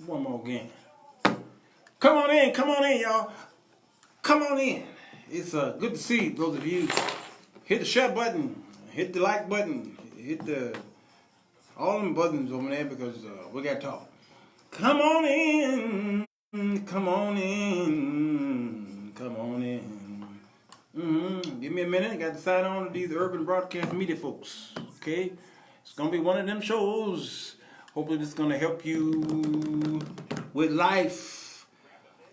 One more again. Come on in, y'all. Come on in. It's good to see those of you. Hit the share button, hit the like button, hit all them buttons over there because we got to talk. Come on in. Come on in. Come on in. Give me a minute. I got to sign on to these urban broadcast media folks. Okay? It's going to be one of them shows. Hopefully this is going to help you with life.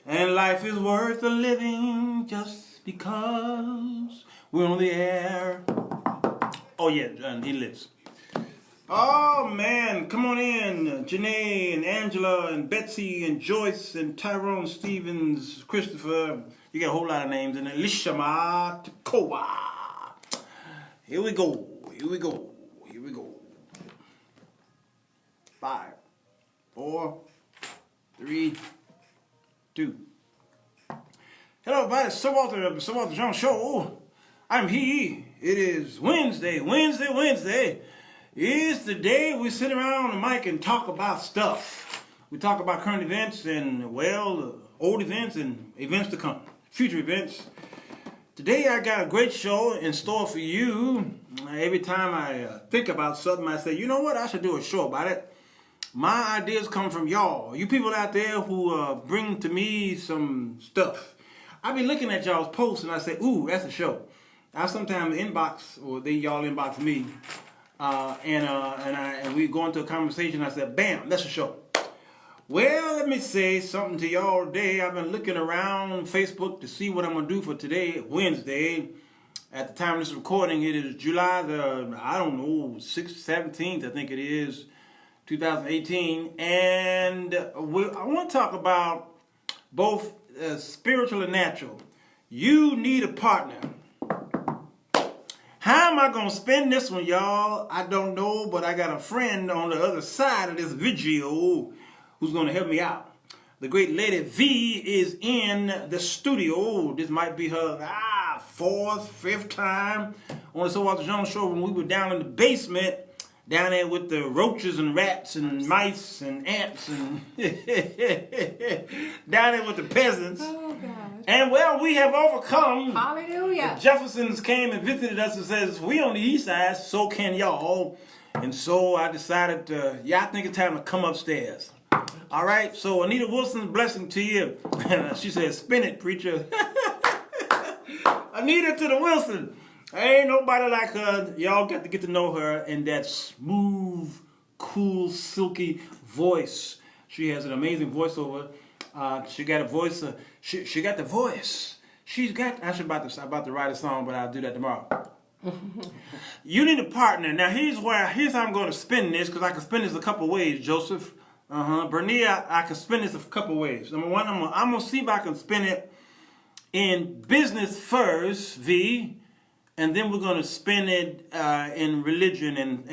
And life is worth the living just because we're on the air. Oh yeah, and he lives. Oh man, come on in. Janae and Angela and Betsy and Joyce and Tyrone Stevens, Christopher. You got a whole lot of names in there. Lishama Tekoa. Here we go. Here we go. Here we go. 5, 4, 3, 2. Hello everybody, Sir Walter John Show. I'm he. It is Wednesday. It's the day we sit around on the mic and talk about stuff. We talk about current events and, well, old events and events to come, future events. Today I got a great show in store for you. Every time I think about something, I say, you know what, I should do a show about it. My ideas come from y'all. You people out there who bring to me some stuff. I be looking at y'all's posts and I say, ooh, that's a show. I sometimes inbox, or y'all inbox me, and we go into a conversation. I said, bam, that's a show. Well, let me say something to y'all today. I've been looking around Facebook to see what I'm going to do for today, Wednesday. At the time of this recording, it is July the, 6th, 17th, I think it is, 2018. And I want to talk about both spiritual and natural. You need a partner. How am I going to spend this one, y'all? I don't know, but I got a friend on the other side of this video who's going to help me out. The great Lady V is in the studio. This might be her 4th, 5th time on the Sir Walter Jones Show when we were down in the basement, down there with the roaches and rats and mice and ants and down there with the peasants. Oh, God. And well, we have overcome. Hallelujah. The Jeffersons came and visited us and says, we on the east side, so can y'all. And so I decided, I think it's time to come upstairs. All right, so Anita Wilson's blessing to you. She said, spin it, preacher. Anita to the Wilson. Ain't nobody like her. Y'all got to get to know her and that smooth, cool, silky voice. She has an amazing voiceover. She got a voice. She got the voice. She's got. I'm about to write a song, but I'll do that tomorrow. You need a partner. Now here's how I'm going to spin this, because I can spin this a couple ways, Joseph. Bernie, I can spin this a couple ways. Number one, I'm gonna see if I can spin it in business first, V. And then we're going to spin it in religion and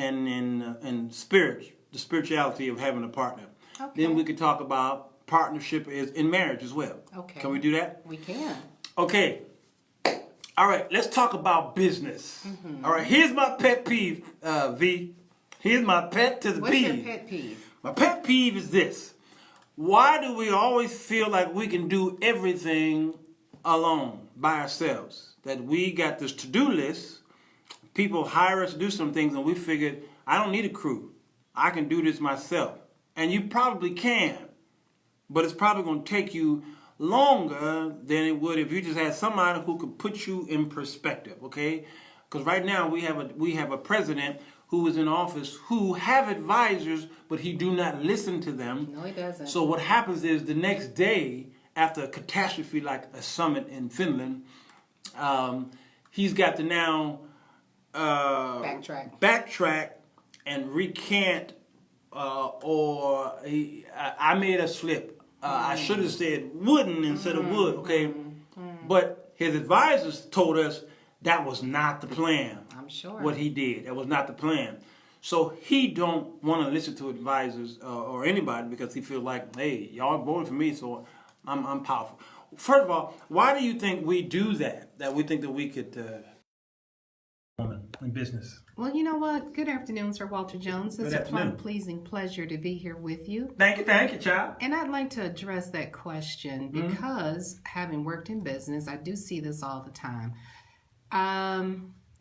in spirit, the spirituality of having a partner. Okay. Then we could talk about partnership in marriage as well. Okay. Can we do that? We can. Okay. All right, let's talk about business. Mm-hmm. All right, here's my pet peeve, V. Here's my pet to the What's peeve. What's your pet peeve? My pet peeve is this. Why do we always feel like we can do everything alone, by ourselves? That we got this to-do list, people hire us to do some things, and we figured, I don't need a crew. I can do this myself. And you probably can, but it's probably going to take you longer than it would if you just had somebody who could put you in perspective, okay? Because right now we have a president who is in office who have advisors, but he do not listen to them. No, he doesn't. So what happens is the next day, after a catastrophe like a summit in Finland, he's got to now backtrack and recant, I made a slip. I should have said wouldn't instead of would, okay? But his advisors told us that was not the plan. I'm sure. What he did, that was not the plan. So he don't want to listen to advisors or anybody because he feels like, hey, y'all voted for me, so I'm powerful. First of all, why do you think we do that? That we think that we could... in business? Well, you know what? Good afternoon, Sir Walter Jones. It's Good a afternoon. pleasing pleasure to be here with you. Thank you, child. And I'd like to address that question because having worked in business, I do see this all the time.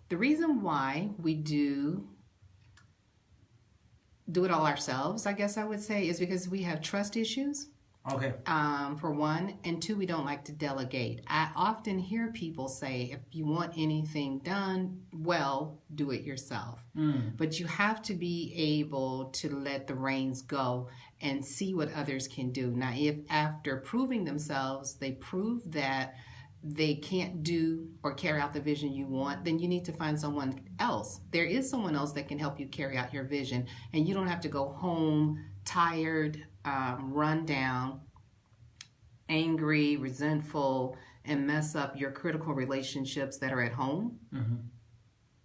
The reason why we do it all ourselves, I guess I would say, is because we have trust issues. Okay. For one, and two, we don't like to delegate. I often hear people say, if you want anything done well, do it yourself. But you have to be able to let the reins go and see what others can do. Now, if after proving themselves, they prove that they can't do or carry out the vision you want, then you need to find someone else. There is someone else that can help you carry out your vision, and you don't have to go home tired, run down, angry, resentful, and mess up your critical relationships that are at home.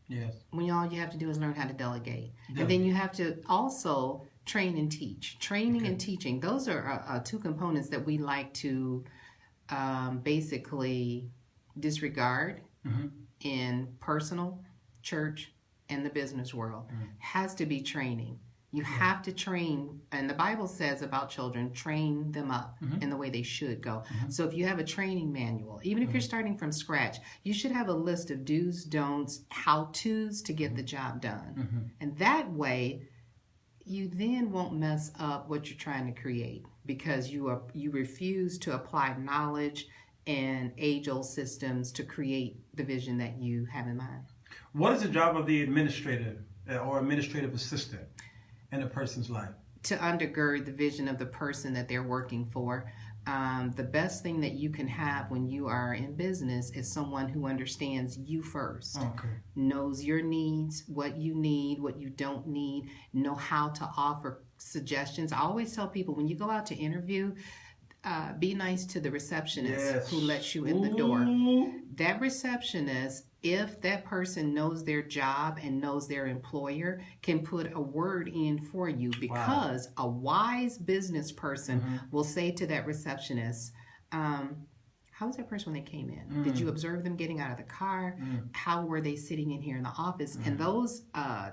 Yes. When all you have to do is learn how to delegate. And then you have to also train and teach. Training and teaching, those are two components that we like to basically disregard in personal, church, and the business world. Has to be training. You have to train, and the Bible says about children, train them up in the way they should go. So if you have a training manual, even if you're starting from scratch, you should have a list of do's, don'ts, how-tos to get the job done. And that way, you then won't mess up what you're trying to create because you refuse to apply knowledge and age-old systems to create the vision that you have in mind. What is the job of the administrator or administrative assistant in a person's life? To undergird the vision of the person that they're working for. The best thing that you can have when you are in business is someone who understands you first, knows your needs, what you need, what you don't need, know how to offer suggestions. I always tell people when you go out to interview, be nice to the receptionist who lets you in the door. That receptionist, if that person knows their job and knows their employer, can put a word in for you because a wise business person will say to that receptionist, how was that person when they came in? Did you observe them getting out of the car? How were they sitting in here in the office? And those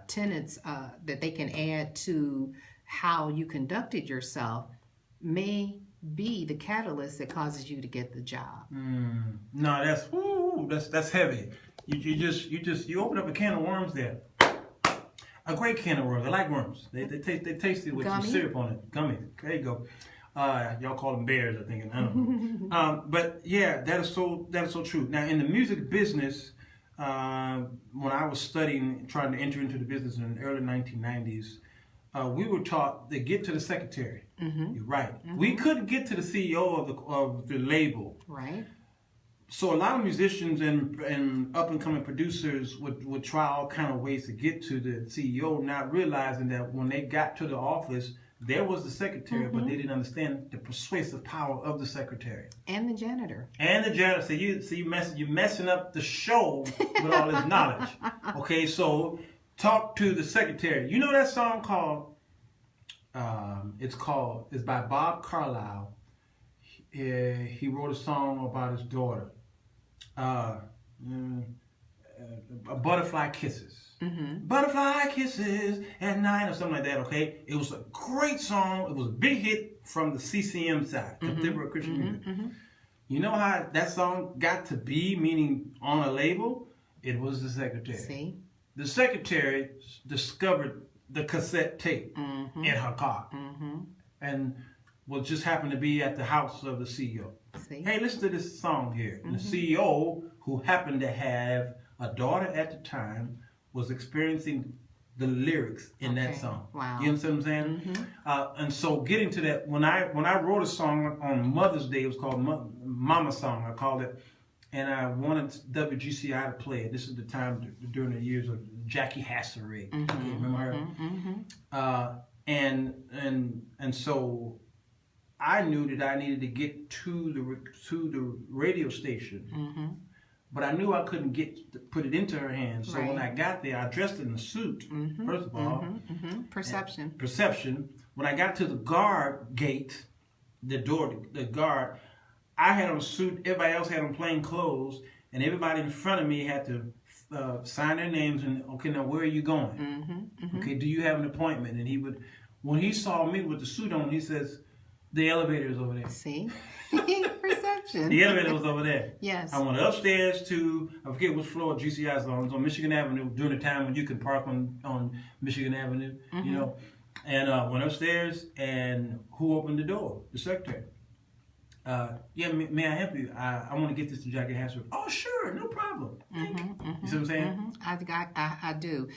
tenets that they can add to how you conducted yourself may be the catalyst that causes you to get the job. No, that's heavy. You open up a can of worms there. A great can of worms. I like worms. They taste it with some syrup on it. Gummy. There you go. Y'all call them bears, I think. I don't know. But yeah, that is so true. Now in the music business, when I was studying, trying to enter into the business in the early 1990s, we were taught to get to the secretary. You're right. We couldn't get to the CEO of the label. Right. So a lot of musicians and up and coming producers would try all kind of ways to get to the CEO, not realizing that when they got to the office, there was the secretary, but they didn't understand the persuasive power of the secretary and the janitor. So you're messing up the show with all this knowledge. Okay, so talk to the secretary. You know that song called? It's by Bob Carlyle. He wrote a song about his daughter. Butterfly Kisses. Butterfly Kisses at night or something like that, okay? It was a great song. It was a big hit from the CCM side, Contemporary Christian Music. You know how that song got to be, meaning on a label? It was the secretary. See? The secretary discovered the cassette tape in her car. And will just happen to be at the house of the CEO. See? Hey, listen to this song here. And the CEO, who happened to have a daughter at the time, was experiencing the lyrics in that song. Wow. You understand what I'm saying? And so getting to that, when I wrote a song on Mother's Day, it was called Mama Song, I called it, and I wanted WGCI to play it. This is the time during the years of Jackie Hasseray. Remember her? And so I knew that I needed to get to the radio station, but I knew I couldn't put it into her hands. So when I got there, I dressed in a suit. First of all, perception. When I got to the guard gate, the guard, I had on a suit. Everybody else had on plain clothes, and everybody in front of me had to sign their names and, okay, now where are you going? Okay, do you have an appointment? And he would, when he saw me with the suit on, he says, the elevator is over there. See? Perception. The elevator was over there. Yes. I went upstairs to, I forget which floor GCI is on. It was on Michigan Avenue during the time when you could park on Michigan Avenue, you know. And went upstairs, and who opened the door? The secretary. Yeah, may I help you? I want to get this to Jackie Hassler. Oh, sure, no problem. You see what I'm saying? I do.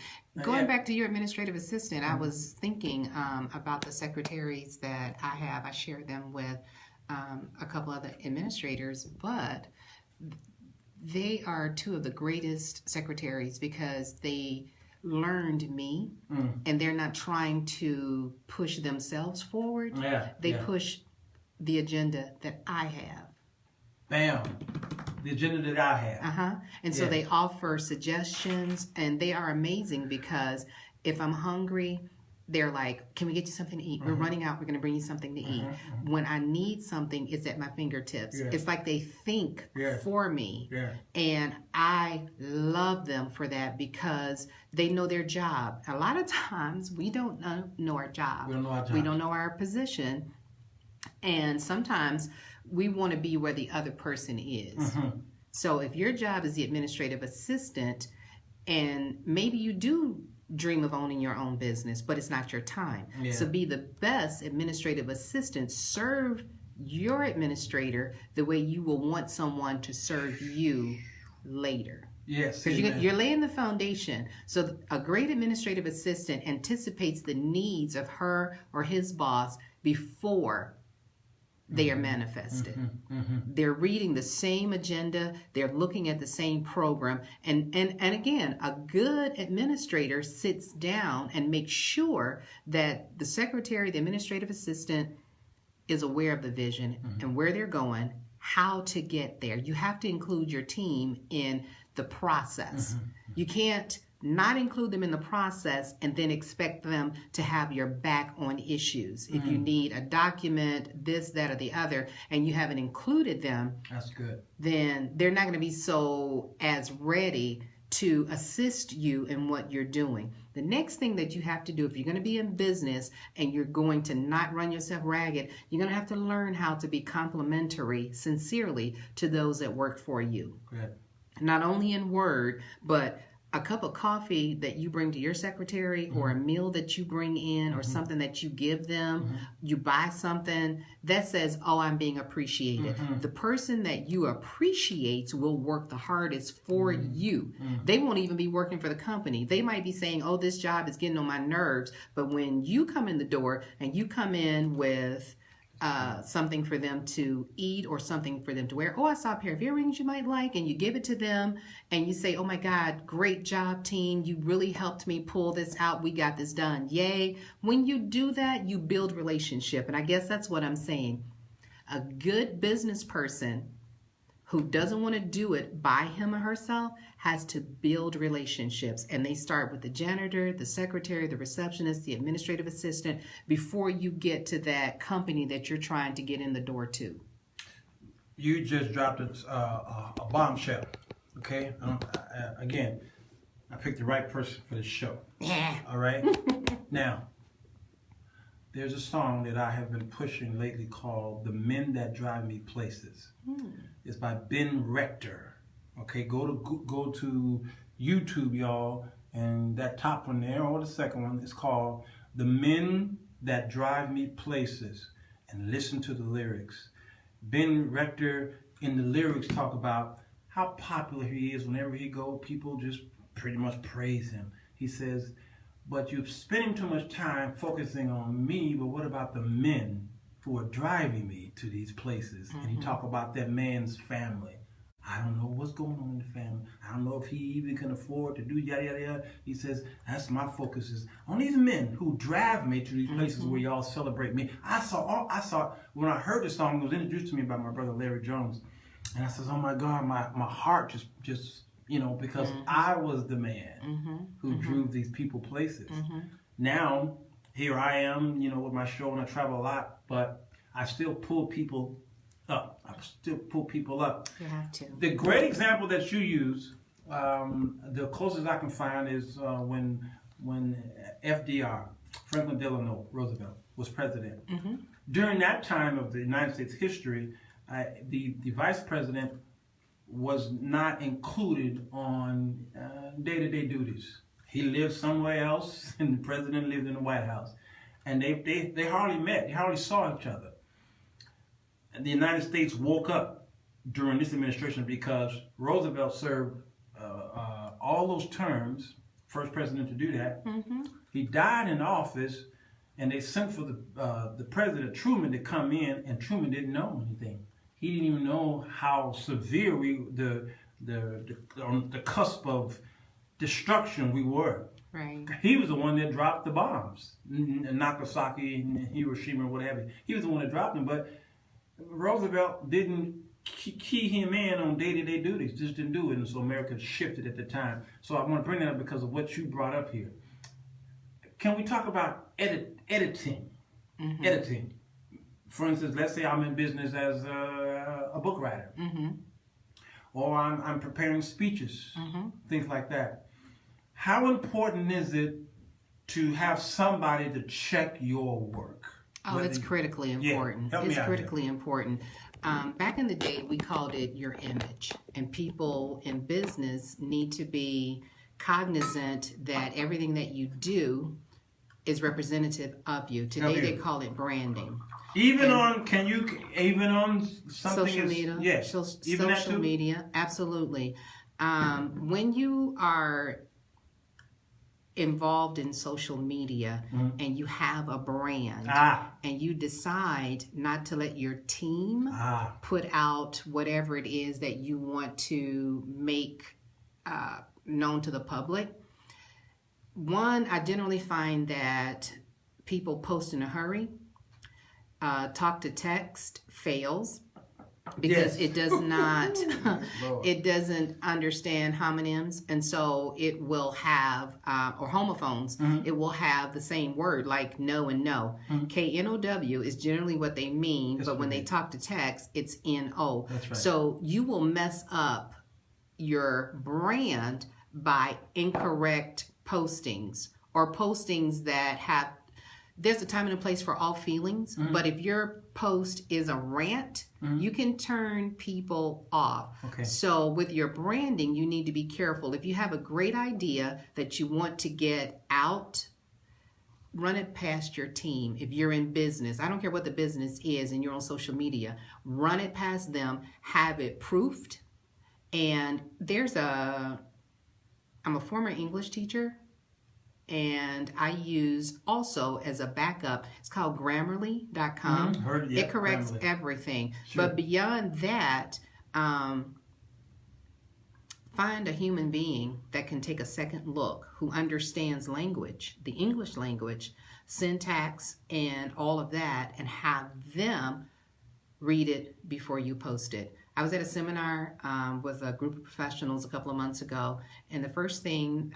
Going back to your administrative assistant, I was thinking about the secretaries that I have. I share them with a couple other administrators, but they are two of the greatest secretaries because they learned me and they're not trying to push themselves forward. They push the agenda that I have. Bam. The agenda that I have. And so they offer suggestions, and they are amazing because if I'm hungry, they're like, can we get you something to eat? We're running out. We're going to bring you something to eat. When I need something, it's at my fingertips. It's like they think for me. And I love them for that because they know their job. A lot of times, we don't know our job. We don't know our position. And sometimes we want to be where the other person is. So if your job is the administrative assistant, and maybe you do dream of owning your own business, but it's not your time. So be the best administrative assistant. Serve your administrator the way you will want someone to serve you later. Yes. Because you're laying the foundation. So a great administrative assistant anticipates the needs of her or his boss before they are manifested. They're reading the same agenda. They're looking at the same program. And again, a good administrator sits down and makes sure that the secretary, the administrative assistant, is aware of the vision and where they're going, how to get there. You have to include your team in the process. You can't not include them in the process and then expect them to have your back on issues. If you need a document, this, that, or the other, and you haven't included them, that's good. Then they're not going to be so as ready to assist you in what you're doing. The next thing that you have to do, if you're going to be in business and you're going to not run yourself ragged, you're going to have to learn how to be complimentary, sincerely, to those that work for you. Good. Not only in word, but a cup of coffee that you bring to your secretary or a meal that you bring in or something that you give them, you buy something that says, oh, I'm being appreciated. The person that you appreciate will work the hardest for you. They won't even be working for the company. They might be saying, oh, this job is getting on my nerves. But when you come in the door and you come in with something for them to eat or something for them to wear. Oh, I saw a pair of earrings you might like, and you give it to them and you say, oh my God, great job, team. You really helped me pull this out. We got this done. Yay. When you do that, you build relationship. And I guess that's what I'm saying. A good business person who doesn't want to do it by him or herself has to build relationships. And they start with the janitor, the secretary, the receptionist, the administrative assistant, before you get to that company that you're trying to get in the door to. You just dropped a bombshell, okay? Again, I picked the right person for this show. Yeah. All right? Now, there's a song that I have been pushing lately called The Men That Drive Me Places. It's by Ben Rector. Okay, go to YouTube, y'all, and that top one there, or the second one, is called The Men That Drive Me Places, and listen to the lyrics. Ben Rector in the lyrics talk about how popular he is. Whenever he goes, people just pretty much praise him. He says, but you're spending too much time focusing on me, but what about the men who are driving me to these places? And he talk about that man's family. I don't know what's going on in the family. I don't know if he even can afford to do yada, yada, yada. He says, that's my focus is on these men who drive me to these places where y'all celebrate me. I saw, when I heard this song, it was introduced to me by my brother Larry Jones. And I says, oh my God, my heart just you know, because I was the man who drove these people places. Now, here I am, you know, with my show, and I travel a lot, but I still pull people up. You have to. The great example that you use The closest I can find is when FDR, Franklin Delano Roosevelt, was president. Mm-hmm. During that time of the United States history, the vice president was not included on day-to-day duties. He lived somewhere else, and the president lived in the White House, and they hardly met. They hardly saw each other. And the United States woke up during this administration because Roosevelt served all those terms, first president to do that. Mm-hmm. He died in office, and they sent for the president Truman to come in, and Truman didn't know anything. He didn't even know how severe on the cusp of destruction we were. Right. He was the one that dropped the bombs, Nagasaki and Hiroshima or whatever. He was the one that dropped them, but Roosevelt didn't key him in on day-to-day duties, just didn't do it, and so America shifted at the time. So I want to bring that up because of what you brought up here. Can we talk about editing? Mm-hmm. Editing. For instance, let's say I'm in business as a book writer, Mm-hmm. or I'm preparing speeches, Mm-hmm. things like that. How important is it to have somebody to check your work? Oh, it's critically important. Help me It's out critically important. Back in the day, we called it your image, and people in business need to be cognizant that everything that you do is representative of you. Today, they call it branding. Even on something Social media, yes, even that social too? media, absolutely. When you are involved in social media and you have a brand and you decide not to let your team put out whatever it is that you want to make known to the public. One, I generally find that people post in a hurry. Talk to text fails because it does not it doesn't understand homonyms, and so it will have or homophones. It will have the same word like no and no. KNOW is generally what they mean, but when they talk to text, it's NO. That's right. So you will mess up your brand by incorrect postings or postings that have. There's a time and a place for all feelings, but if your post is a rant, you can turn people off. Okay. So with your branding, you need to be careful. If you have a great idea that you want to get out, run it past your team. If you're in business, I don't care what the business is and you're on social media, run it past them, have it proofed. And I'm a former English teacher, and I use also as a backup, it's called Grammarly.com. It corrects Grammarly. Everything. Sure. But beyond that, find a human being that can take a second look, who understands language, the English language, syntax, and all of that, and have them read it before you post it. I was at a seminar with a group of professionals a couple of months ago, and the first thing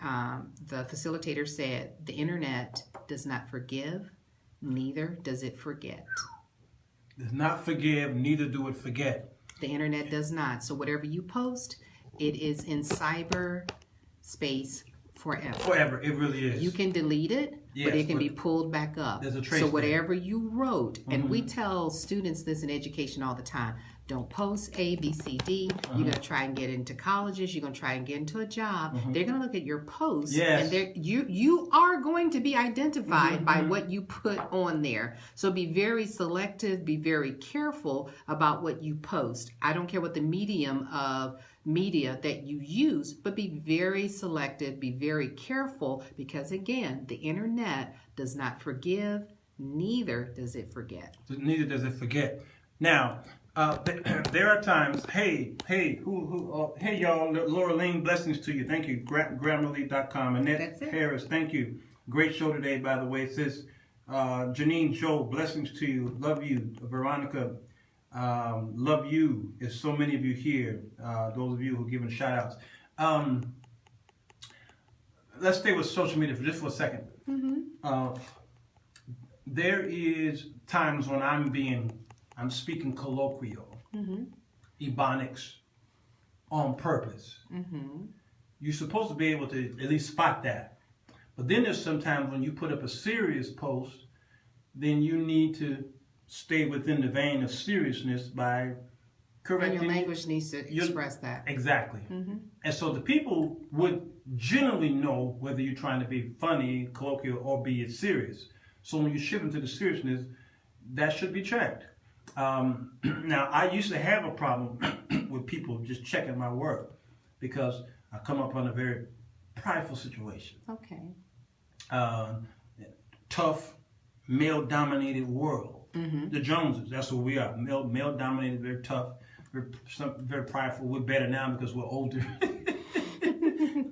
the facilitator said, the internet does not forgive, neither does it forget. Does not forgive, neither do it forget. The internet does not. So whatever you post, it is in cyberspace forever. Forever, it really is. You can delete it, Yes, but it can but be pulled back up. there's a trace So there. whatever you wrote, and we tell students this in education all the time, don't post A, B, C, D. You're going to try and get into colleges. You're going to try and get into a job. They're going to look at your posts, Yes. and you are going to be identified by what you put on there. So be very selective, be very careful about what you post. I don't care what the medium of media that you use, but be very selective, be very careful, because again, the internet does not forgive, neither does it forget. Neither does it forget. Now, there are times, hey y'all, Laura Lane, blessings to you. Thank you. Grammarly.com. Annette That's it. Harris, thank you. Great show today, by the way. Sis, Janine Joe, blessings to you. Love you. Veronica, love you. There's so many of you here. Those of you who are giving shout outs. Let's stay with social media for just for a second. There is times when I'm speaking colloquial, ebonics, on purpose. you're supposed to be able to at least spot that. But then there's sometimes when you put up a serious post, then you need to stay within the vein of seriousness by correcting. And your language needs to express that. Exactly. And so the people would generally know whether you're trying to be funny, colloquial, or be it serious. So when you shift into the seriousness, that should be checked. Now, I used to have a problem with people just checking my work because I come up on a very prideful situation. Okay. Tough, male-dominated world. The Joneses, that's what we are. Male-dominated, very tough, very prideful. We're better now because we're older.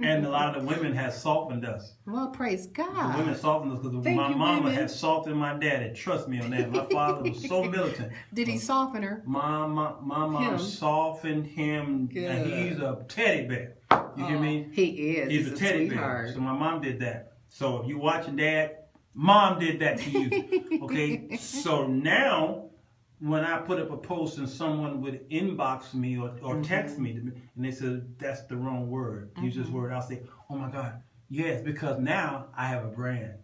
And a lot of the women have softened us. Well, praise God. The women softened us because my mama had softened my daddy. Trust me on that. My father was so militant. Did he soften her? My mom softened him. Good. And he's a teddy bear. You hear me? He is. He's a teddy bear. So my mom did that. So if you watching Dad, Mom did that to you. Okay? So now, when I put up a post and someone would inbox me or text me, and they said, that's the wrong word, use this word, I'll say, oh my God, yes, because now I have a brand.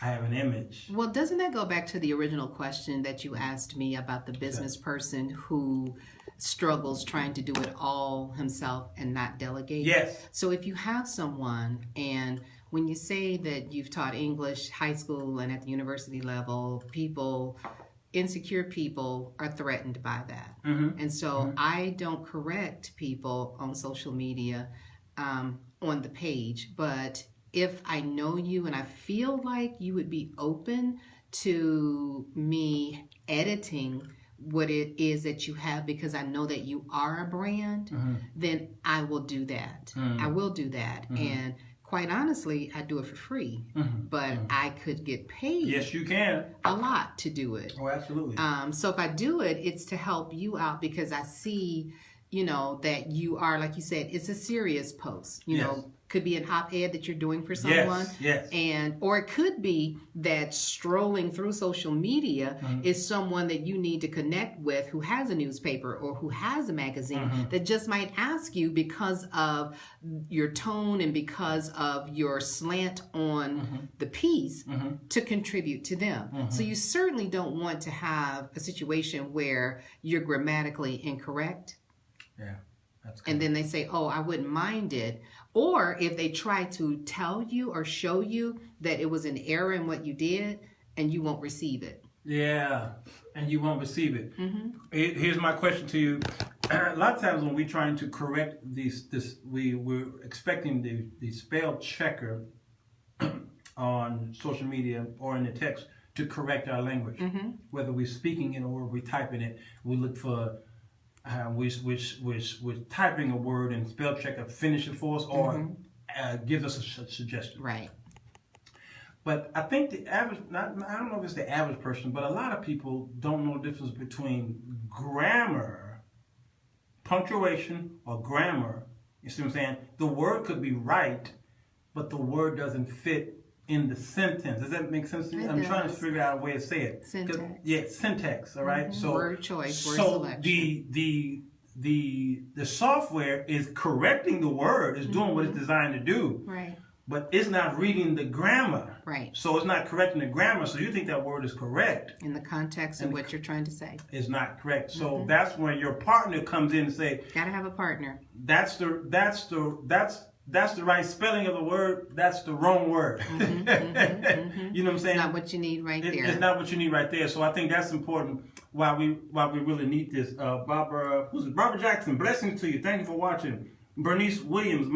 I have an image. Well, doesn't that go back to the original question that you asked me about the business person who struggles trying to do it all himself and not delegate? Yes. So if you have someone, and when you say that you've taught English, high school, and at the university level, insecure people are threatened by that. And so I don't correct people on social media on the page, but if I know you and I feel like you would be open to me editing what it is that you have because I know that you are a brand, then I will do that. I will do that. And quite honestly, I do it for free, but I could get paid. Yes, you can. A lot to do it. Oh, absolutely. So if I do it, it's to help you out because I see, that you are, like you said, it's a serious post. You know, could be an op-ed that you're doing for someone. Yes. Or it could be that strolling through social media is someone that you need to connect with who has a newspaper or who has a magazine that just might ask you because of your tone and because of your slant on the piece to contribute to them. So you certainly don't want to have a situation where you're grammatically incorrect. Yeah. And then they say, oh, I wouldn't mind it. Or if they try to tell you or show you that it was an error in what you did and you won't receive it. Yeah, and you won't receive it. Here's my question to you. A lot of times when we're trying to correct we're expecting the spell checker on social media or in the text to correct our language. Whether we're speaking it or we're typing it, we look for we're typing a word and spell checker finish it for us or gives us a suggestion. Right. But I think the average, I don't know if it's the average person, but a lot of people don't know the difference between grammar, punctuation, or grammar. You see what I'm saying? The word could be right, but the word doesn't fit in the sentence. Does that make sense to you? I'm trying to figure out a way to say it. Syntax. Yeah, syntax, all right? So word choice, word selection. The software is correcting the word, is doing what it's designed to do. Right. But it's not reading the grammar. Right. So it's not correcting the grammar, so you think that word is correct. In the context of what you're trying to say. It's not correct. So that's when your partner comes in and say, gotta have a partner. That's the right spelling of the word, that's the wrong word. You know what I'm saying? It's not what you need right there. It's not what you need right there. So I think that's important why we really need this. Barbara Jackson, blessings to you. Thank you for watching. Bernice Williams,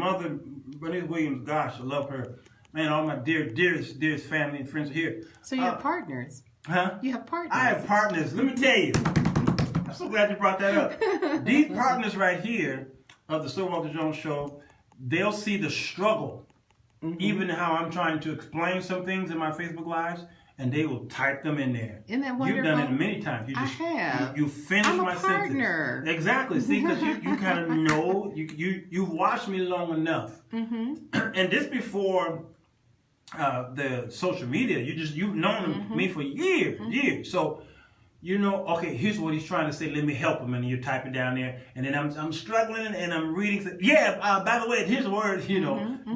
gosh, I love her. Man, all my dearest family and friends are here. So you have partners. Huh? You have partners. I have partners. Let me tell you. I'm so glad you brought that up. These partners right here of the Sir Walter Jones Show, they'll see the struggle, even how I'm trying to explain some things in my Facebook Lives, and they will type them in there. Isn't that wonderful? You've done it many times. I have. You finish my sentence. I'm a partner. Exactly. See, because you kind of know, you've watched me long enough. And this before the social media, you've known me for years. So okay, here's what he's trying to say. Let me help him. And you type it down there. And then I'm struggling and I'm reading. By the way, here's the word,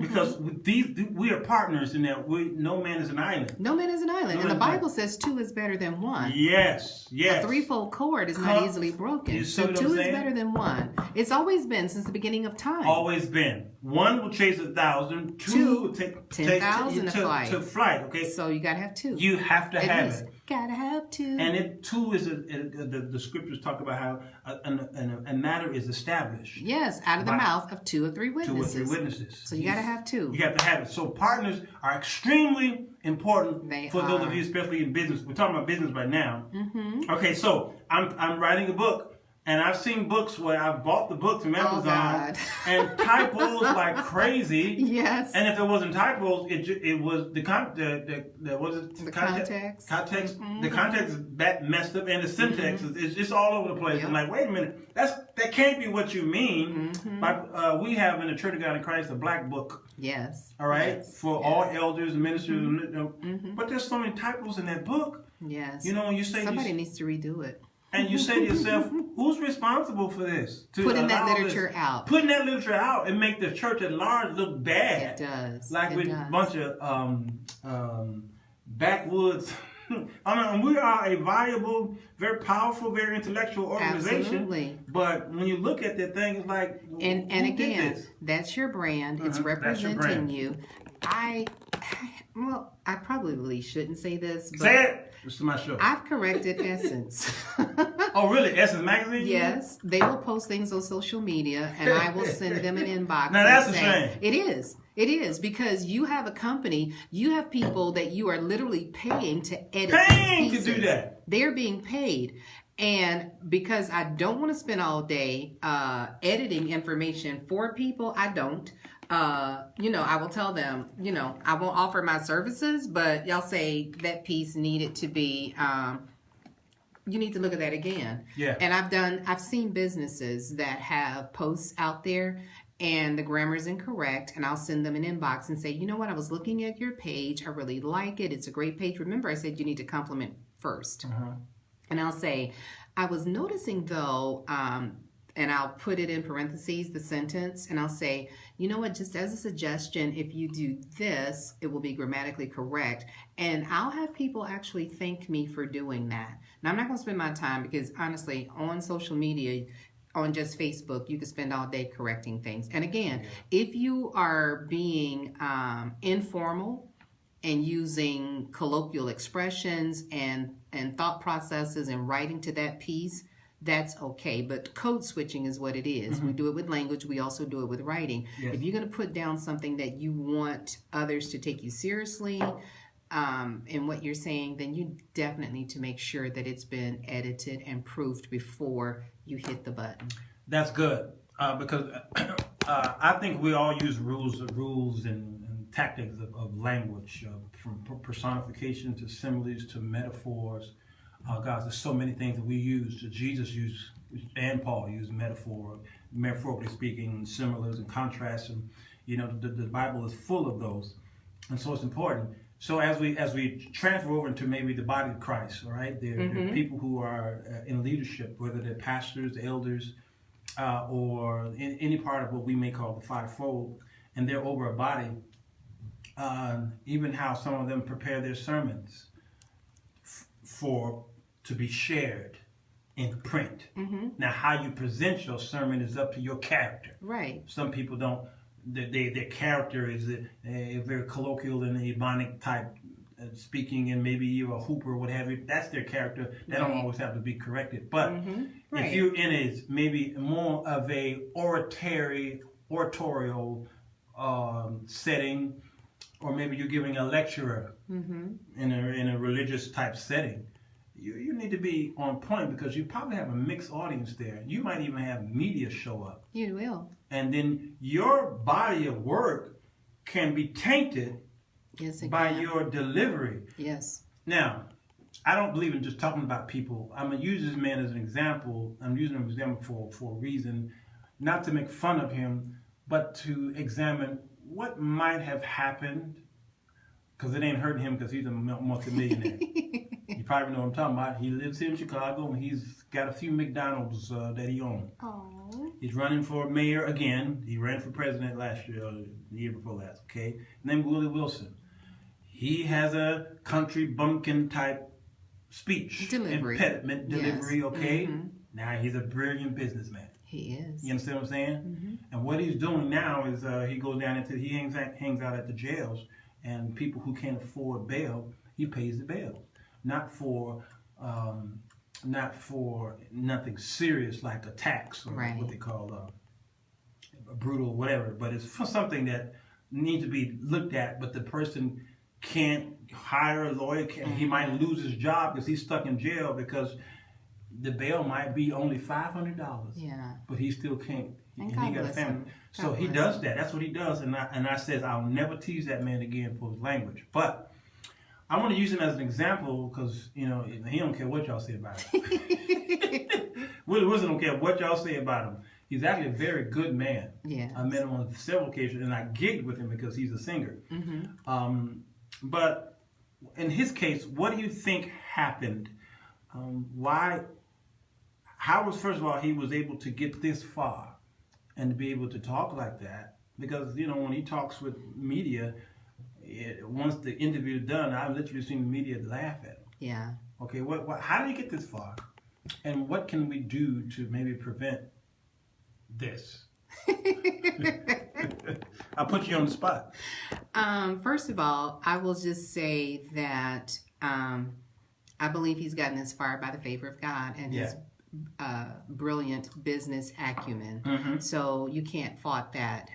because we are partners in that. No man is an island. No man is an island. And the Bible says two is better than one. Yes. A threefold cord is not easily broken. So two is better than one. It's always been since the beginning of time. Always been. One will chase 1,000. Two will take 10,000 to flight. Okay. So you got to have two. You have to have it. Gotta have two. And two is the scriptures talk about how a matter is established. Yes, out of the mouth of 2 or 3 witnesses. 2 or 3 witnesses. So you gotta have two. You have to have it. So partners are extremely important those of you, especially in business. We're talking about business right now. Mm-hmm. Okay, so I'm writing a book. And I've seen books where I've bought the books from Amazon and typos like crazy. Yes. And if it wasn't typos, it was the context. Context. Mm-hmm. The context is messed up, and the syntax is just all over the place. Yep. I'm like, wait a minute, that can't be what you mean. Mm-hmm. We have in the Church of God in Christ a black book. Yes. All right, for all elders and ministers. Mm-hmm. But there's so many typos in that book. Yes. When you say somebody needs to redo it. And you say to yourself, who's responsible for this? Putting that literature out. Putting that literature out and make the church at large look bad. It does. Like with a bunch of backwoods. We are a viable, very powerful, very intellectual organization. Absolutely. But when you look at that thing, it's like, and again, that's your brand. It's representing you. I probably shouldn't say this. But say it. This is my show. I've corrected Essence. Oh, really? Essence Magazine? Yes. They will post things on social media, and I will send them an inbox. Now, that's a shame. It is. It is, because you have a company, you have people that you are literally paying to edit. Paying to do that. They're being paid. And because I don't want to spend all day editing information for people, I don't. I will tell them, I won't offer my services, but y'all say that piece needed to be, you need to look at that again. Yeah. And I've seen businesses that have posts out there and the grammar is incorrect, and I'll send them an inbox and say, you know what, I was looking at your page. I really like it. It's a great page. Remember, I said you need to compliment first. Uh-huh. And I'll say, I was noticing though, and I'll put it in parentheses, the sentence, and I'll say, you know what, just as a suggestion, if you do this, it will be grammatically correct. And I'll have people actually thank me for doing that. Now, I'm not going to spend my time because, honestly, on social media, on just Facebook, you can spend all day correcting things. And again, if you are being informal and using colloquial expressions and thought processes and writing to that piece, that's okay. But code switching is what it is. Mm-hmm. We do it with language. We also do it with writing. Yes. If you're going to put down something that you want others to take you seriously in what you're saying, then you definitely need to make sure that it's been edited and proofed before you hit the button. That's good. Because I think we all use rules and tactics of language, from personification to similes to metaphors. Guys, there's so many things that we use. Jesus used, and Paul used metaphorically speaking, similes and contrasts, and the Bible is full of those, and so it's important. So as we transfer over into maybe the body of Christ, all right, there are people who are in leadership, whether they're pastors, elders, or in any part of what we may call the fivefold, and they're over a body. Even how some of them prepare their sermons to be shared in print. Mm-hmm. Now, how you present your sermon is up to your character. Right. Some people don't. Their character is a very colloquial and ebonic type speaking, and maybe you're a hooper or what have you. That's their character. They don't always have to be corrected. But if you're in maybe more of a oratorial setting, or maybe you're giving a lecture in a religious type setting, you need to be on point, because you probably have a mixed audience there. You might even have media show up. You will. And then your body of work can be tainted by your delivery. Yes. Now, I don't believe in just talking about people. I'm going to use this man as an example. I'm using him as an example for a reason, not to make fun of him, but to examine what might have happened, because it ain't hurting him because he's a multimillionaire. You probably know what I'm talking about. He lives here in Chicago, and he's got a few McDonald's that he owns. Oh. He's running for mayor again. He ran for president last year, or the year before last, okay? Named Willie Wilson. He has a country bumpkin type speech. Delivery. Impediment delivery, Yes. okay? Now he's a brilliant businessman. He is. You understand what I'm saying? And what he's doing now is he goes down into, he hangs out at the jails, and people who can't afford bail, he pays the bail. Not for nothing serious like attacks or Right. what they call brutal whatever, but it's for something that needs to be looked at, but the person can't hire a lawyer. He might lose his job because he's stuck in jail because the bail might be only $500. Yeah. But he still can't. And he God got a bless family. him. So God he bless does him. that. That's what he does. And I says I'll never tease that man again for his language. But I want to use him as an example because he don't care what y'all say about him. Willie Wilson don't care what y'all say about him. He's actually a very good man. Yeah. I met him on several occasions, and I gigged with him because he's a singer. But in his case, what do you think happened? How was, first of all, he was able to get this far and to be able to talk like that? Because, when he talks with media, once the interview is done, I've literally seen the media laugh at him. Yeah. Okay, how did he get this far? And what can we do to maybe prevent this? I'll put you on the spot. First of all, I will just say that I believe he's gotten this far by the favor of God and his brilliant business acumen. So you can't fault that.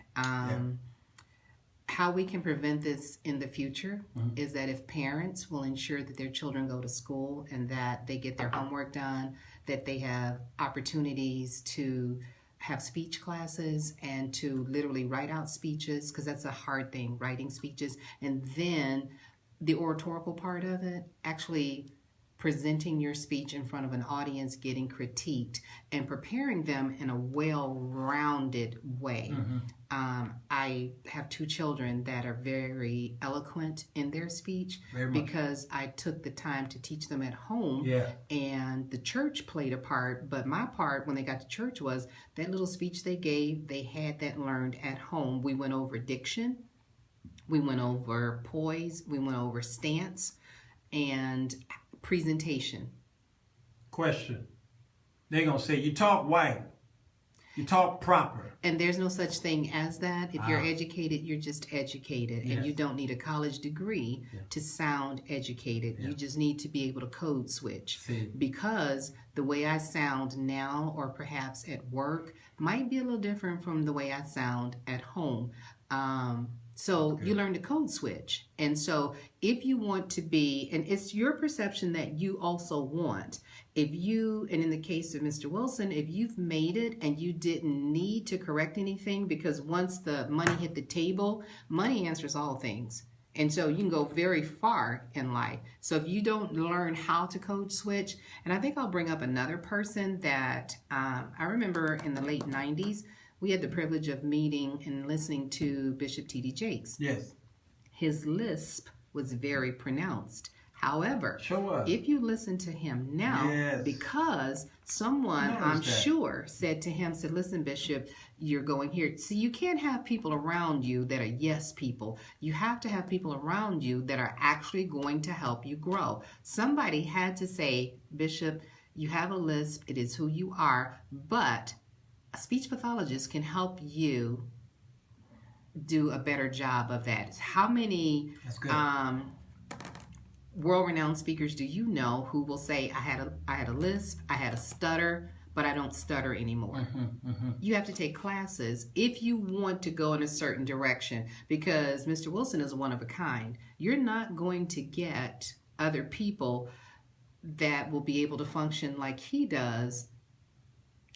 How we can prevent this in the future is that if parents will ensure that their children go to school and that they get their homework done, that they have opportunities to have speech classes and to literally write out speeches, because that's a hard thing, writing speeches, and then the oratorical part of it, actually presenting your speech in front of an audience, getting critiqued, and preparing them in a well-rounded way. I have 2 children that are very eloquent in their speech because I took the time to teach them at home, and the church played a part, but my part when they got to church was that little speech they gave, they had that learned at home. We went over diction, we went over poise, we went over stance, and presentation. Question. They're going to say, you talk white. You talk proper. And there's no such thing as that. If you're educated, you're just educated. And you don't need a college degree to sound educated. You just need to be able to code switch. Because the way I sound now, or perhaps at work, might be a little different from the way I sound at home. So you learn to code switch. And so if you want to be, and it's your perception that you also want, if you, and in the case of Mr. Wilson, if you've made it and you didn't need to correct anything, because once the money hit the table, money answers all things. And so you can go very far in life. So if you don't learn how to code switch, and I think I'll bring up another person that I remember in the late 90s, we had the privilege of meeting and listening to Bishop T.D. Jakes. Yes. His lisp was very pronounced. However, if you listen to him now, because someone, I'm sure, said to him, said, listen, Bishop, you're going here. See, you can't have people around you that are yes people. You have to have people around you that are actually going to help you grow. Somebody had to say, Bishop, you have a lisp. It is who you are, but a speech pathologist can help you do a better job of that. How many world-renowned speakers do you know who will say, I had a lisp, I had a stutter, but I don't stutter anymore? You have to take classes if you want to go in a certain direction, because Mr. Wilson is one of a kind. You're not going to get other people that will be able to function like he does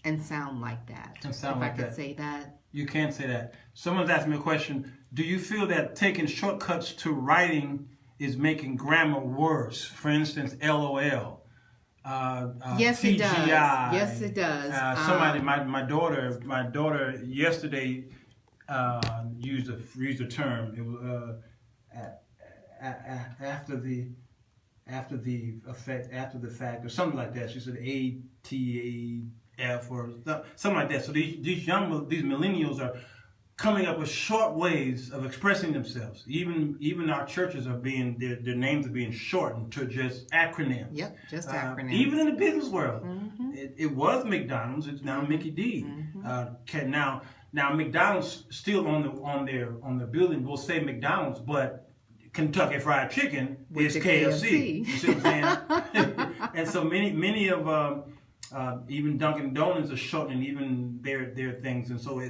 and sound like that. If I could say that. You can't say that. Someone's asked me a question. Do you feel that taking shortcuts to is making grammar worse? For instance, LOL. Yes, TGI. It does. Yes, it does. Somebody, my daughter yesterday used a term. It was after the fact, or something like that. She said ATAF or something like that. So these millennials are coming up with short ways of expressing themselves. Even our churches are being their names are being shortened to just acronyms. Yep, just acronyms. Even in the business world, it was McDonald's. It's now Mickey D. Now McDonald's still on their building will say McDonald's, but Kentucky Fried Chicken is KFC. You see what I'm saying? And so many of even Dunkin' Donuts are shortening even their things, and so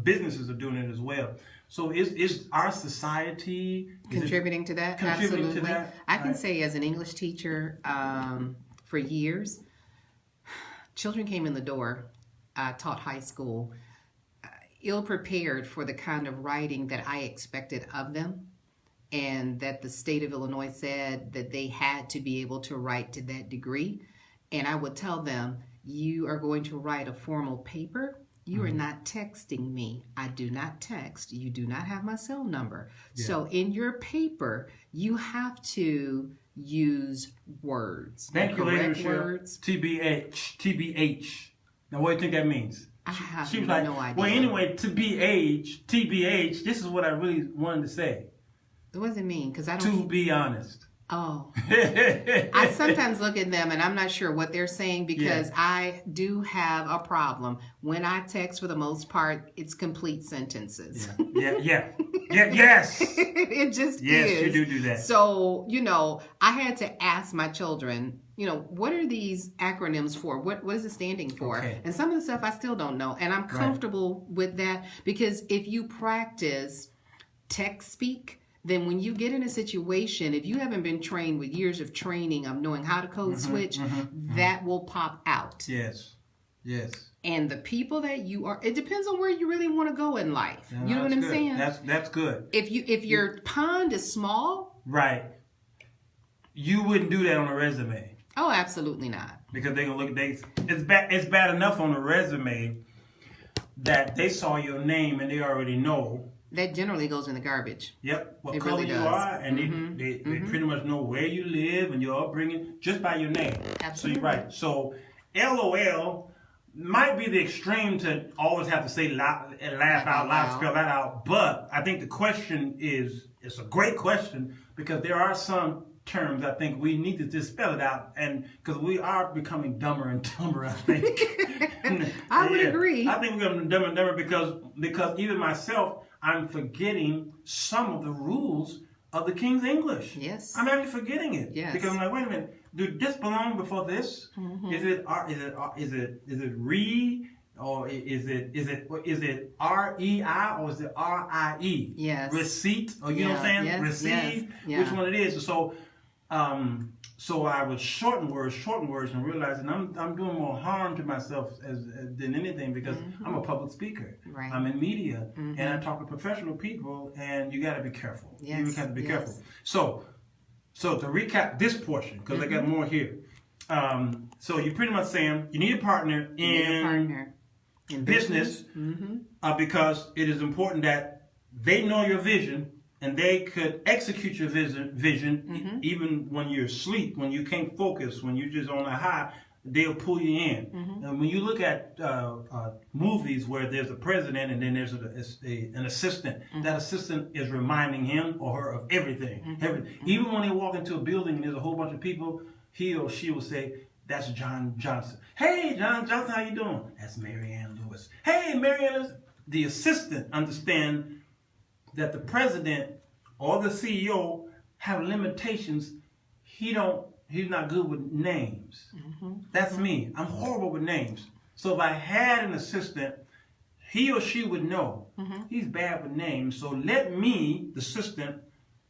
businesses are doing it as well. So is our society contributing to that? Contributing Absolutely. to that? I can say as an English teacher for years, children came in the door. I taught high school, ill-prepared for the kind of writing that I expected of them, and that the state of Illinois said that they had to be able to write to that degree. And I would tell them, you are going to write a formal paper. You are not texting me. I do not text. You do not have my cell number. Yeah. So in your paper, you have to use words. Thank you, correct words. TBH. Now, what do you think that means? I have she was like, no idea. Well, anyway, TBH, this is what I really wanted to say. What does it mean? Because I don't. To be honest. Oh. I sometimes look at them and I'm not sure what they're saying because I do have a problem. When I text, for the most part, it's complete sentences. Yes. It just is. Yes, you do that. So, I had to ask my children, what are these acronyms for? What is it standing for? Okay. And some of the stuff I still don't know. And I'm comfortable with that because if you practice text speak, then when you get in a situation, if you haven't been trained with years of training of knowing how to code switch, that will pop out. Yes. And the people that you are, it depends on where you really want to go in life. You know what I'm saying? That's good. If your pond is small. Right. You wouldn't do that on a resume. Oh, absolutely not. Because they're going to look, it's bad enough on a resume that they saw your name and they already know. That generally goes in the garbage. Yep. What color really you are, and they pretty much know where you live and your upbringing just by your name. Absolutely. So you're right. So LOL might be the extreme to always have to say laugh out loud, spell that out. But I think the question it's a great question because there are some terms I think we need to just spell it out, and because we are becoming dumber and dumber, I think. I would agree. I think we're going to be dumber and dumber because even myself, I'm forgetting some of the rules of the King's English. Yes. I'm actually forgetting it. Yes. Because I'm like, wait a minute, did this belong before this? Is it re, or is it REI or is it RIE? Yes. Receipt, or you know what I'm saying? Yes. Receive. Yes. Which one it is? So I would shorten words, and realizing I'm doing more harm to myself than anything because I'm a public speaker. Right. I'm in media, and I talk to professional people, and you got to be careful. Yes. You have to be careful. So to recap this portion, because I got more here. So you're pretty much saying you need a partner in business because it is important that they know your vision. And they could execute your vision even when you're asleep, when you can't focus, when you're just on a high, they'll pull you in. And when you look at movies where there's a president and then there's an assistant, that assistant is reminding him or her of everything. Even when they walk into a building and there's a whole bunch of people, he or she will say, that's John Johnson. Hey, John Johnson, how you doing? That's Mary Ann Lewis. Hey, Mary Ann Lewis. The assistant understands that the president or the CEO have limitations. He's not good with names. That's me. I'm horrible with names. So if I had an assistant, he or she would know he's bad with names. So let me, the assistant,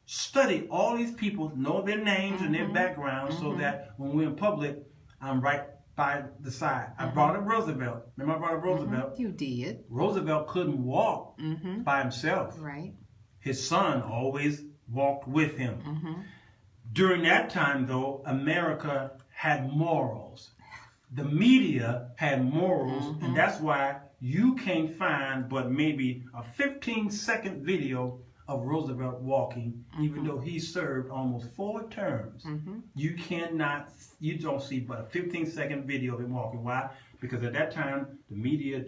study all these people, know their names and their backgrounds so that when we're in public, I'm right by the side. I brought up Roosevelt. Remember I brought up Roosevelt? You did. Roosevelt couldn't walk by himself. Right. His son always walked with him. During that time, though, America had morals. The media had morals, and that's why you can't find but maybe a 15-second video of Roosevelt walking, even though he served almost 4 terms. You don't see but a 15-second video of him walking. Why? Because at that time, the media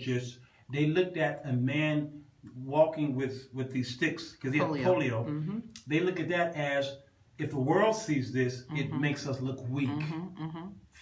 they looked at a man walking with these sticks, because he had polio. They look at that as, if the world sees this, it makes us look weak.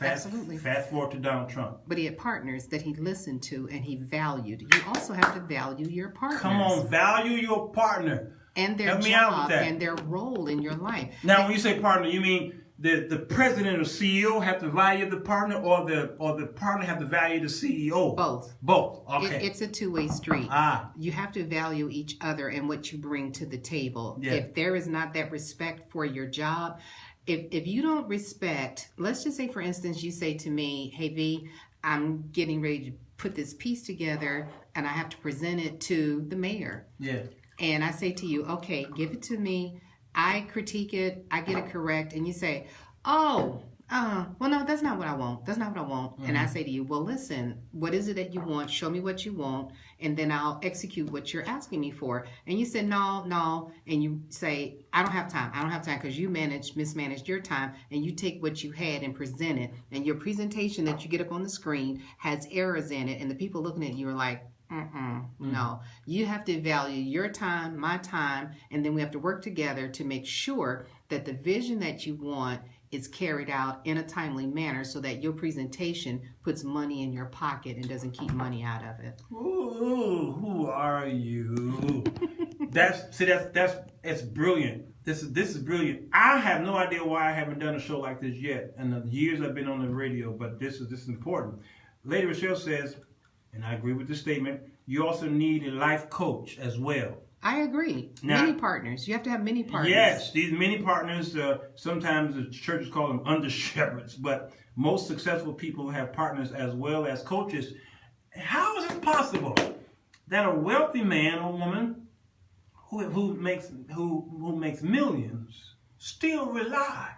Absolutely. Fast forward to Donald Trump. But he had partners that he listened to and he valued. You also have to value your partners. Come on, value your partner. And their job and their role in your life. Now, when you say partner, you mean the president or CEO have to value the partner, or the partner have to value the CEO? Both. Both. Okay. It's a two-way street. You have to value each other and what you bring to the table. Yeah. If there is not that respect for your job, if you don't respect, let's just say, for instance, you say to me, hey, V, I'm getting ready to put this piece together and I have to present it to the mayor. Yeah. And I say to you, okay, give it to me. I critique it. I get it correct. And you say, well, no, that's not what I want. That's not what I want. And I say to you, well, listen, what is it that you want? Show me what you want. And then I'll execute what you're asking me for. And you say, no. And you say, I don't have time. I don't have time, because you mismanaged your time. And you take what you had and present it. And your presentation that you get up on the screen has errors in it. And the people looking at you are like, no. You have to value your time, my time, and then we have to work together to make sure that the vision that you want is carried out in a timely manner, so that your presentation puts money in your pocket and doesn't keep money out of it. Ooh, who are you? It's brilliant. This is brilliant. I have no idea why I haven't done a show like this yet, in the years I've been on the radio. But this is important. Lady Rochelle says, and I agree with the statement, you also need a life coach as well. I agree. Now, many partners. You have to have many partners. Yes, these many partners, sometimes the churches call them under shepherds, but most successful people have partners as well as coaches. How is it possible that a wealthy man or woman who makes millions still rely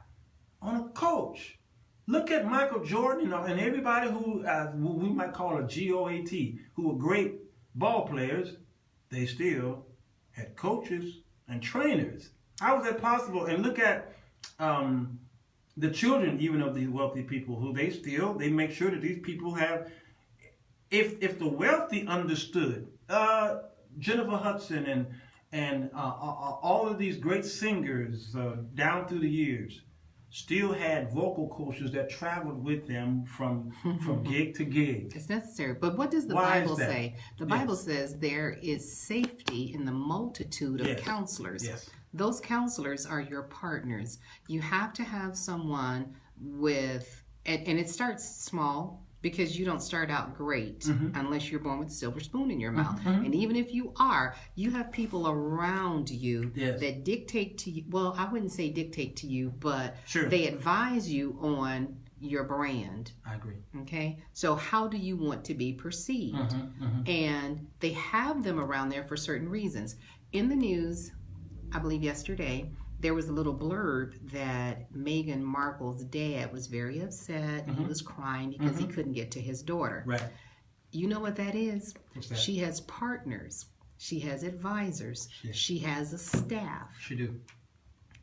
on a coach? Look at Michael Jordan and everybody who we might call a GOAT, who were great ball players. They still had coaches and trainers. How is that possible? And look at the children, even of these wealthy people, who they make sure that these people have. If the wealthy understood, Jennifer Hudson and all of these great singers down through the years, still had vocal coaches that traveled with them from gig to gig. It's necessary. But what does the Bible say? The Bible says there is safety in the multitude of counselors. Yes. Those counselors are your partners. You have to have someone with, and it starts small, because you don't start out great unless you're born with a silver spoon in your mouth. And even if you are, you have people around you that dictate to you. Well, I wouldn't say dictate to you, but they advise you on your brand. I agree. Okay? So how do you want to be perceived? And they have them around there for certain reasons. In the news, I believe yesterday, there was a little blurb that Meghan Markle's dad was very upset and he was crying because he couldn't get to his daughter. Right. You know what that is? What's that? She has partners. She has advisors. She has a staff. She do.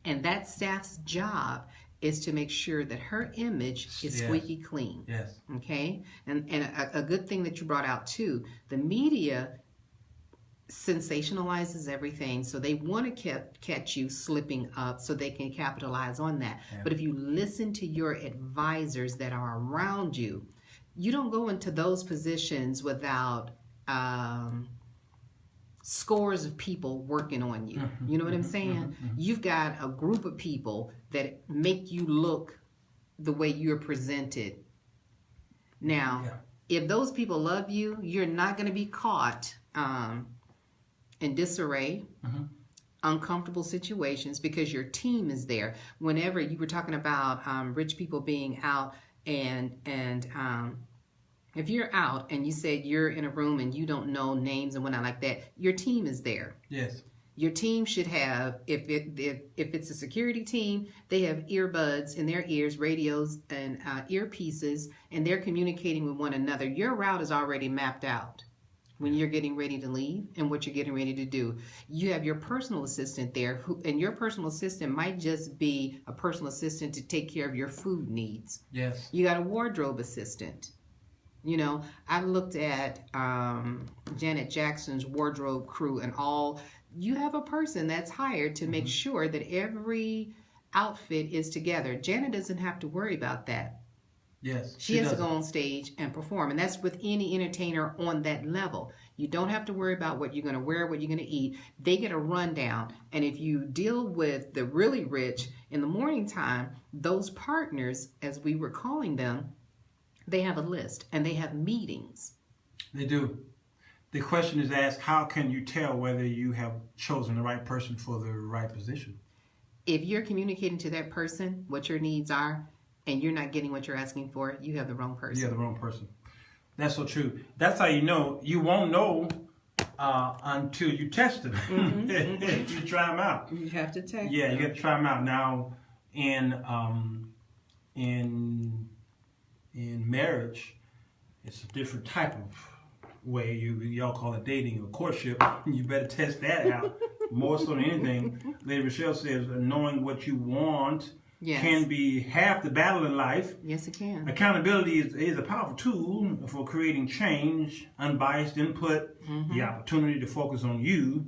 And that staff's job is to make sure that her image is squeaky clean. Yes. Okay? And a good thing that you brought out too, the media sensationalizes everything, so they want to catch you slipping up so they can capitalize on that. But if you listen to your advisors that are around you, you don't go into those positions without scores of people working on you. You know what I'm saying? You've got a group of people that make you look the way you're presented. Now, if those people love you, you're not going to be caught in disarray, uncomfortable situations, because your team is there. Whenever you were talking about rich people being out, and if you're out and you said you're in a room and you don't know names and whatnot like that, your team is there. Yes. Your team should have, if it's a security team, they have earbuds in their ears, radios and earpieces, and they're communicating with one another. Your route is already mapped out. when you're getting ready to leave and what you're getting ready to do. You have your personal assistant there, and your personal assistant might just be a personal assistant to take care of your food needs. Yes. You got a wardrobe assistant. You know, I looked at Janet Jackson's wardrobe crew and all. You have a person that's hired to make sure that every outfit is together. Janet doesn't have to worry about that. Yes. She has to go on stage and perform. And that's with any entertainer on that level. You don't have to worry about what you're going to wear, what you're going to eat. They get a rundown. And if you deal with the really rich in the morning time, those partners, as we were calling them, they have a list and they have meetings. They do. The question is asked, how can you tell whether you have chosen the right person for the right position? If you're communicating to that person what your needs are and you're not getting what you're asking for, you have the wrong person. You have the wrong person. That's so true. That's how you know. You won't know until you test them. You try them out. You have to test. Yeah, you got to try them out. Now, in marriage, it's a different type of way. Y'all call it dating or courtship. You better test that out more so than anything. Lady Rochelle says, knowing what you want can be half the battle in life. Yes, it can. Accountability is a powerful tool for creating change, unbiased input, the opportunity to focus on you,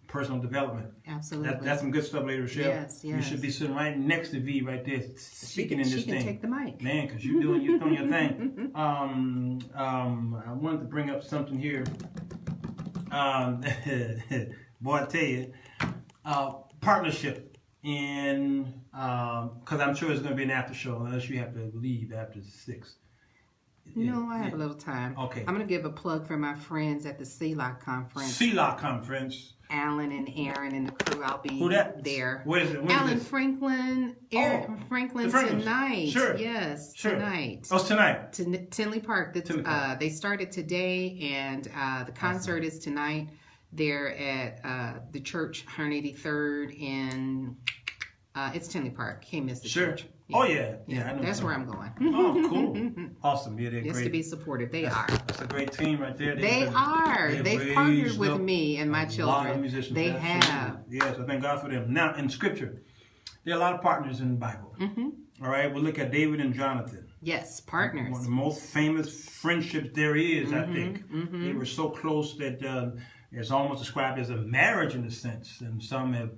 personal development. Absolutely. That's some good stuff, Lady Rochelle. Yes, yes. You should be sitting right next to V right there, speaking in this thing. She can take the mic. Man, because you're doing your thing. I wanted to bring up something here. Boy, I tell you, partnership. Because I'm sure it's going to be an after show unless you have to leave after 6. No, I have a little time. Okay. I'm going to give a plug for my friends at the CELOC conference. CELOC conference. Alan and Aaron and the crew. I'll be there. Where is it? Alan Franklin. Franklin tonight. Sure. Yes, sure. Tonight. Oh, it's tonight. Tinley Park. They started today, and the concert is tonight. They're at the church, 183rd, and it's Tinley Park. Can't miss the church. Yeah. Oh, yeah. I know that's where I'm going. Oh, cool. Awesome. Yeah, they're Just great. to be supportive. That's a great team right there. They've partnered with me and my children. A lot of musicians. They have. Yes, I thank God for them. Now, in Scripture, there are a lot of partners in the Bible. All right, we'll look at David and Jonathan. Yes, partners. One of the most famous friendships there is, I think. They were so close that it's almost described as a marriage in a sense, and some have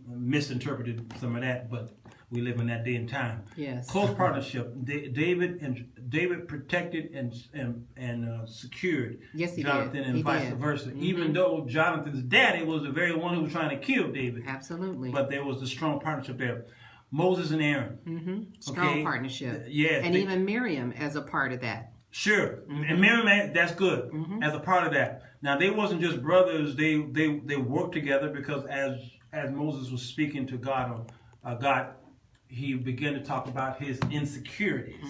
misinterpreted some of that, but we live in that day and time. Yes. Close partnership. David protected and secured Jonathan and vice versa. Even though Jonathan's daddy was the very one who was trying to kill David. Absolutely. But there was a strong partnership there. Moses and Aaron. Strong partnership. Yeah. And even Miriam as a part of that. Sure. And Miriam, that's good as a part of that. Now, they wasn't just brothers. They worked together because as Moses was speaking to God, he began to talk about his insecurities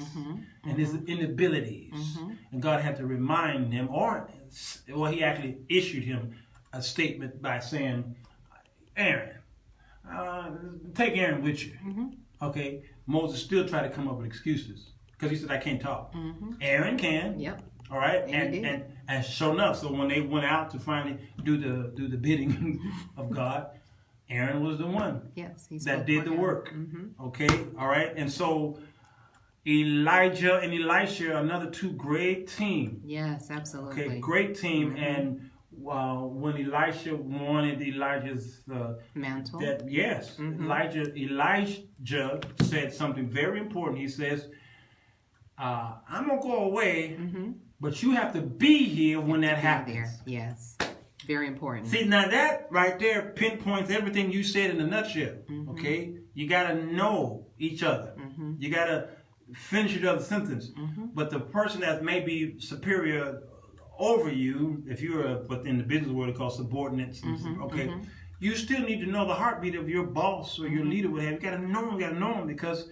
and his inabilities. And God had to remind him, or he actually issued him a statement by saying, Aaron, take Aaron with you. Okay. Moses still tried to come up with excuses because he said, I can't talk. Aaron can. Yep. All right. And sure enough, so when they went out to finally do the bidding of God, Aaron was the one that did the work. Okay, all right. And so Elijah and Elisha, another two great team. Yes, absolutely. Okay, great team. And when Elisha wanted Elijah's mantle, Elijah said something very important. He says, I'm gonna go away, but you have to be here when that happens. There. Yes. Very important. See, now that right there pinpoints everything you said in a nutshell, okay? You got to know each other. You got to finish each other's sentence. But the person that may be superior over you, if you're what in the business world it's called subordinates, okay? You still need to know the heartbeat of your boss or your leader. You got to know him, because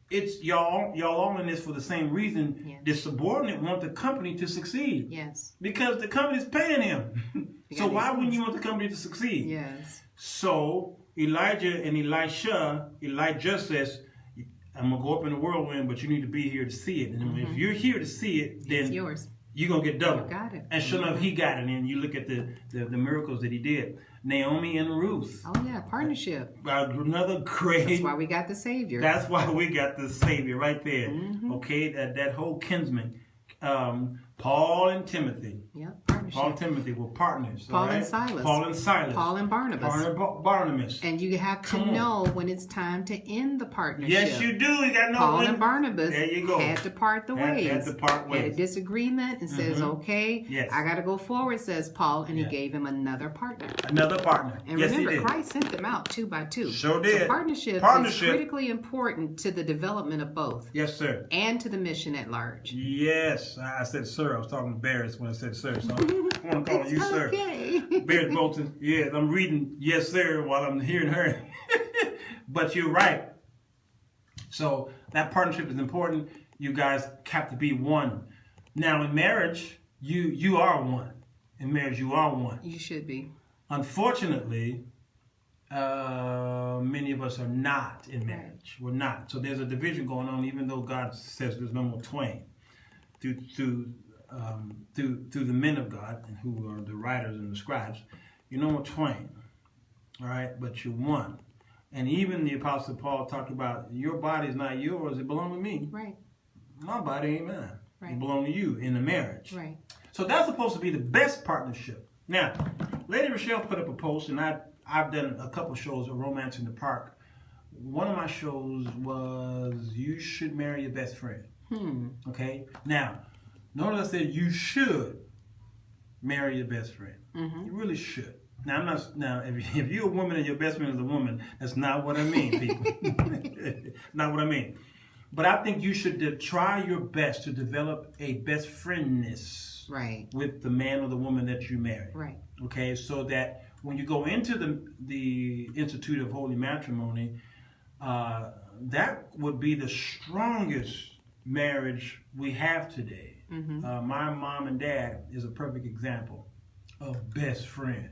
it's y'all all in this for the same reason. Yes. The subordinate wants the company to succeed. Yes. Because the company's paying him. So why wouldn't you want the company to succeed? Yes. So Elijah says, I'm going to go up in the whirlwind, but you need to be here to see it. And if you're here to see it, then you're going to get double. You got it. And sure enough, he got it. And you look at the miracles that he did. Naomi and Ruth. Oh, yeah, partnership. Another great. That's why we got the Savior. That's why we got the Savior right there. Okay, that whole kinsman. Paul and Timothy. Yep, partnership. Paul and Timothy were partners. Paul right? and Silas. Paul and Silas. Paul and Barnabas. Barnabas. And you have to know when it's time to end the partnership. Yes, you do. You got to know Paul when. and Barnabas There you go. had to part the ways. Had to part ways. Had a disagreement and says, okay, Yes. I got to go forward, says Paul, and he gave him another partner. Another partner. And yes, remember, he did. Christ sent them out 2 by 2. Sure did. So partnership is critically important to the development of both. Yes, sir. And to the mission at large. Yes. I said sir. I was talking to Barris when I said sir. So I want to call you sir. Okay. Barris Bolton. Yeah, I'm reading yes, sir, while I'm hearing her. But you're right. So that partnership is important. You guys have to be one. Now in marriage, you are one. In marriage, you are one. You should be. Unfortunately, many of us are not in marriage. We're not. So there's a division going on, even though God says there's no more twain. Through the men of God, and who are the writers and the scribes, you're no more twain. All right, but you're one. And even the Apostle Paul talked about your body is not yours; it belongs to me. Right. My body ain't mine. Right. It belongs to you in the marriage. Right. So that's supposed to be the best partnership. Now, Lady Rochelle put up a post, and I've done a couple shows of Romance in the Park. One of my shows was You Should Marry Your Best Friend. Okay? Now, notice I said you should marry your best friend. You really should. Now, I'm not. Now, if you're a woman and your best friend is a woman, that's not what I mean, people. Not what I mean. But I think you should try your best to develop a best friendness with the man or the woman that you marry. Right. Okay, so that when you go into the Institute of Holy Matrimony, that would be the strongest marriage we have today. My mom and dad is a perfect example of best friend.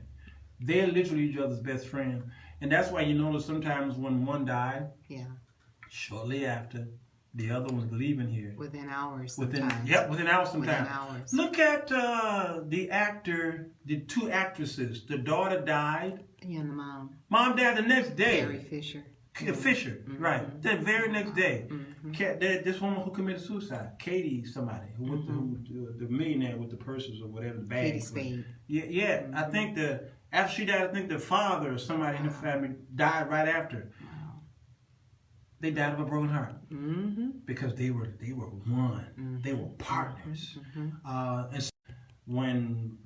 They're literally each other's best friend. And that's why you notice sometimes when one died, shortly after, the other one's leaving here. Within hours Within sometimes. hours sometimes. Within hours. Look at the 2 actresses. The daughter died. Yeah, and the mom. Mom died the next day. Carrie Fisher. Fisher, right. That very next day. This woman who committed suicide, Katie somebody, who the millionaire with the purses or whatever, the bags. Katie Spade. Yeah. I think after she died, I think the father or somebody in the family died right after. They died of a broken heart because they were one. They were partners. And so when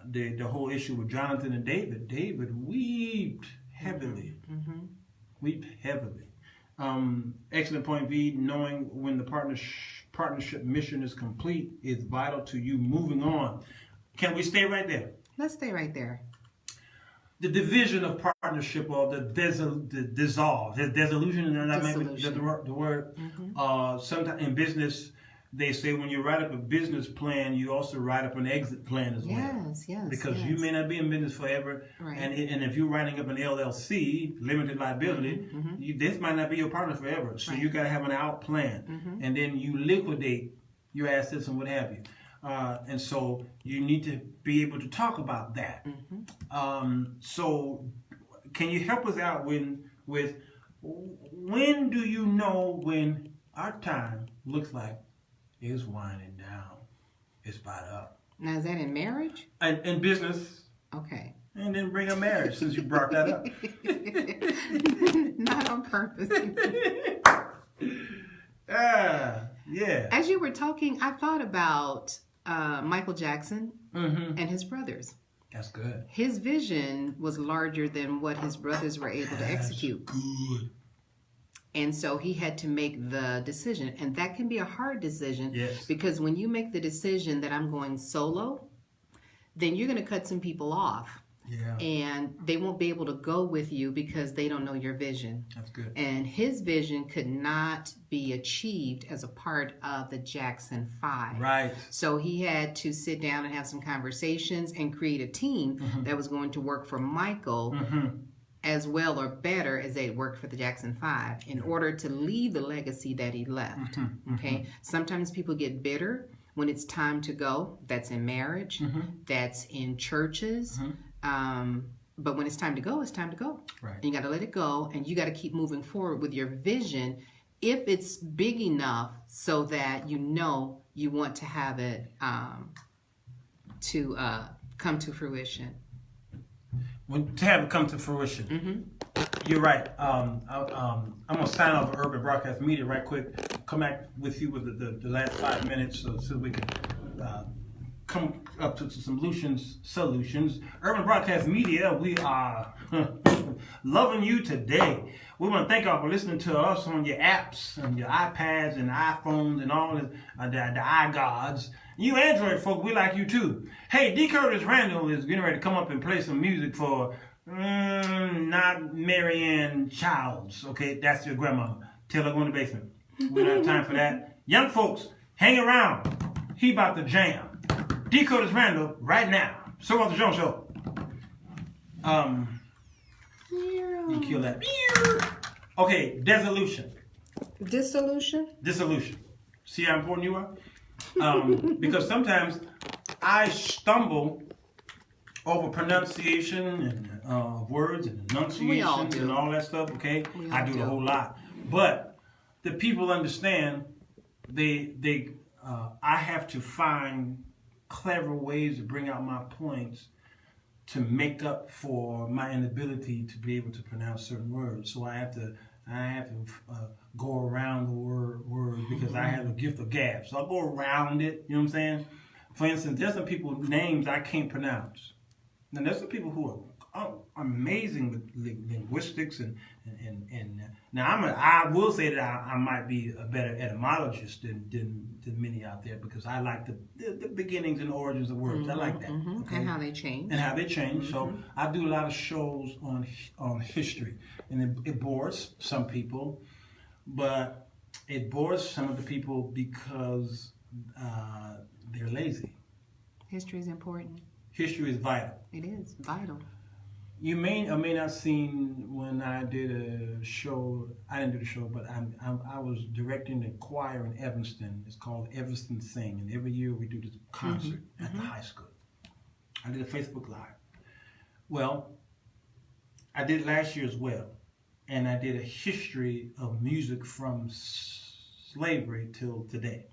the whole issue with Jonathan and David wept heavily. Weep heavily. Excellent point, V. Knowing when the partnership mission is complete is vital to you moving on. Can we stay right there? Let's stay right there. The division of partnership, or the dissolve, the dissolution, and that maybe the word. Sometimes in business, they say when you write up a business plan, you also write up an exit plan as well. Yes. Because you may not be in business forever, and if you're writing up an LLC, limited liability, this might not be your partner forever. So you got to have an out plan, and then you liquidate your assets and what have you. And so you need to be able to talk about that. So can you help us out with when do you know when our time looks like it's winding down, it's about up? Now, is that in marriage? And in business. Okay. And then bring up marriage since you brought that up. Not on purpose. Yeah. As you were talking, I thought about Michael Jackson and his brothers. That's good. His vision was larger than what his brothers were able to execute. Good. And so he had to make the decision. And that can be a hard decision. Yes. Because when you make the decision that I'm going solo, then you're going to cut some people off. Yeah. And they won't be able to go with you because they don't know your vision. That's good. And his vision could not be achieved as a part of the Jackson 5. Right. So he had to sit down and have some conversations and create a team that was going to work for Michael as well or better as they worked for the Jackson 5 in order to leave the legacy that he left. Okay. Sometimes people get bitter When it's time to go, that's in marriage, that's in churches. But when it's time to go, it's time to go. Right. And you got to let it go, and you got to keep moving forward with your vision if it's big enough so that you know you want to have it to come to fruition. To have it come to fruition. You're right. I'm going to sign off Urban Broadcast Media right quick. Come back with you with the last 5 minutes so we can come up to some solutions. Urban Broadcast Media, we are loving you today. We want to thank y'all for listening to us on your apps and your iPads and iPhones and all the iGods. You Android folk, we like you too. Hey, D. Curtis Randall is getting ready to come up and play some music for not Marianne Childs. Okay, that's your grandma. Tell her to go in the basement. We don't have time for that. Young folks, hang around. He about to jam. D. Curtis Randall right now. So on the Jones Show. You kill that. Okay, dissolution. Dissolution. See how important you are? Because sometimes I stumble over pronunciation and of words and enunciations and all that stuff. Okay, I do a whole lot, but the people understand. I have to find clever ways to bring out my points to make up for my inability to be able to pronounce certain words. So I have to go around the word because I have a gift of gab. So I'll go around it. You know what I'm saying? For instance, there's some people's names I can't pronounce. Now there's some people who are amazing with linguistics and now I will say that I might be a better etymologist than many out there because I like the beginnings and origins of words. I like that. Okay? And how they change. So I do a lot of shows on history, and it bores some people, but it bores some of the people because they're lazy. History is important. History is vital. It is vital. You may or may not seen when I did a show. I didn't do the show, but I was directing a choir in Evanston. It's called Evanston Sing, and every year we do this concert at the high school. I did a Facebook Live. Well, I did last year as well, and I did a history of music from slavery till today.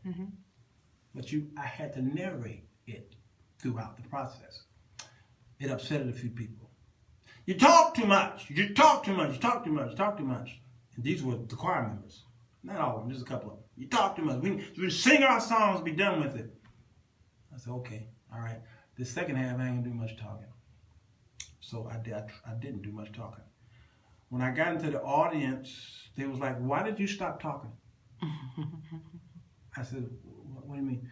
But I had to narrate it throughout the process. It upset a few people. You talk too much. You talk too much. You talk too much. You talk too much. And these were the choir members. Not all of them, just a couple of them. You talk too much. We sing our songs, be done with it. I said, okay, all right. The second half, I ain't gonna do much talking. So I didn't do much talking. When I got into the audience, they was like, why did you stop talking? I said, what do you mean?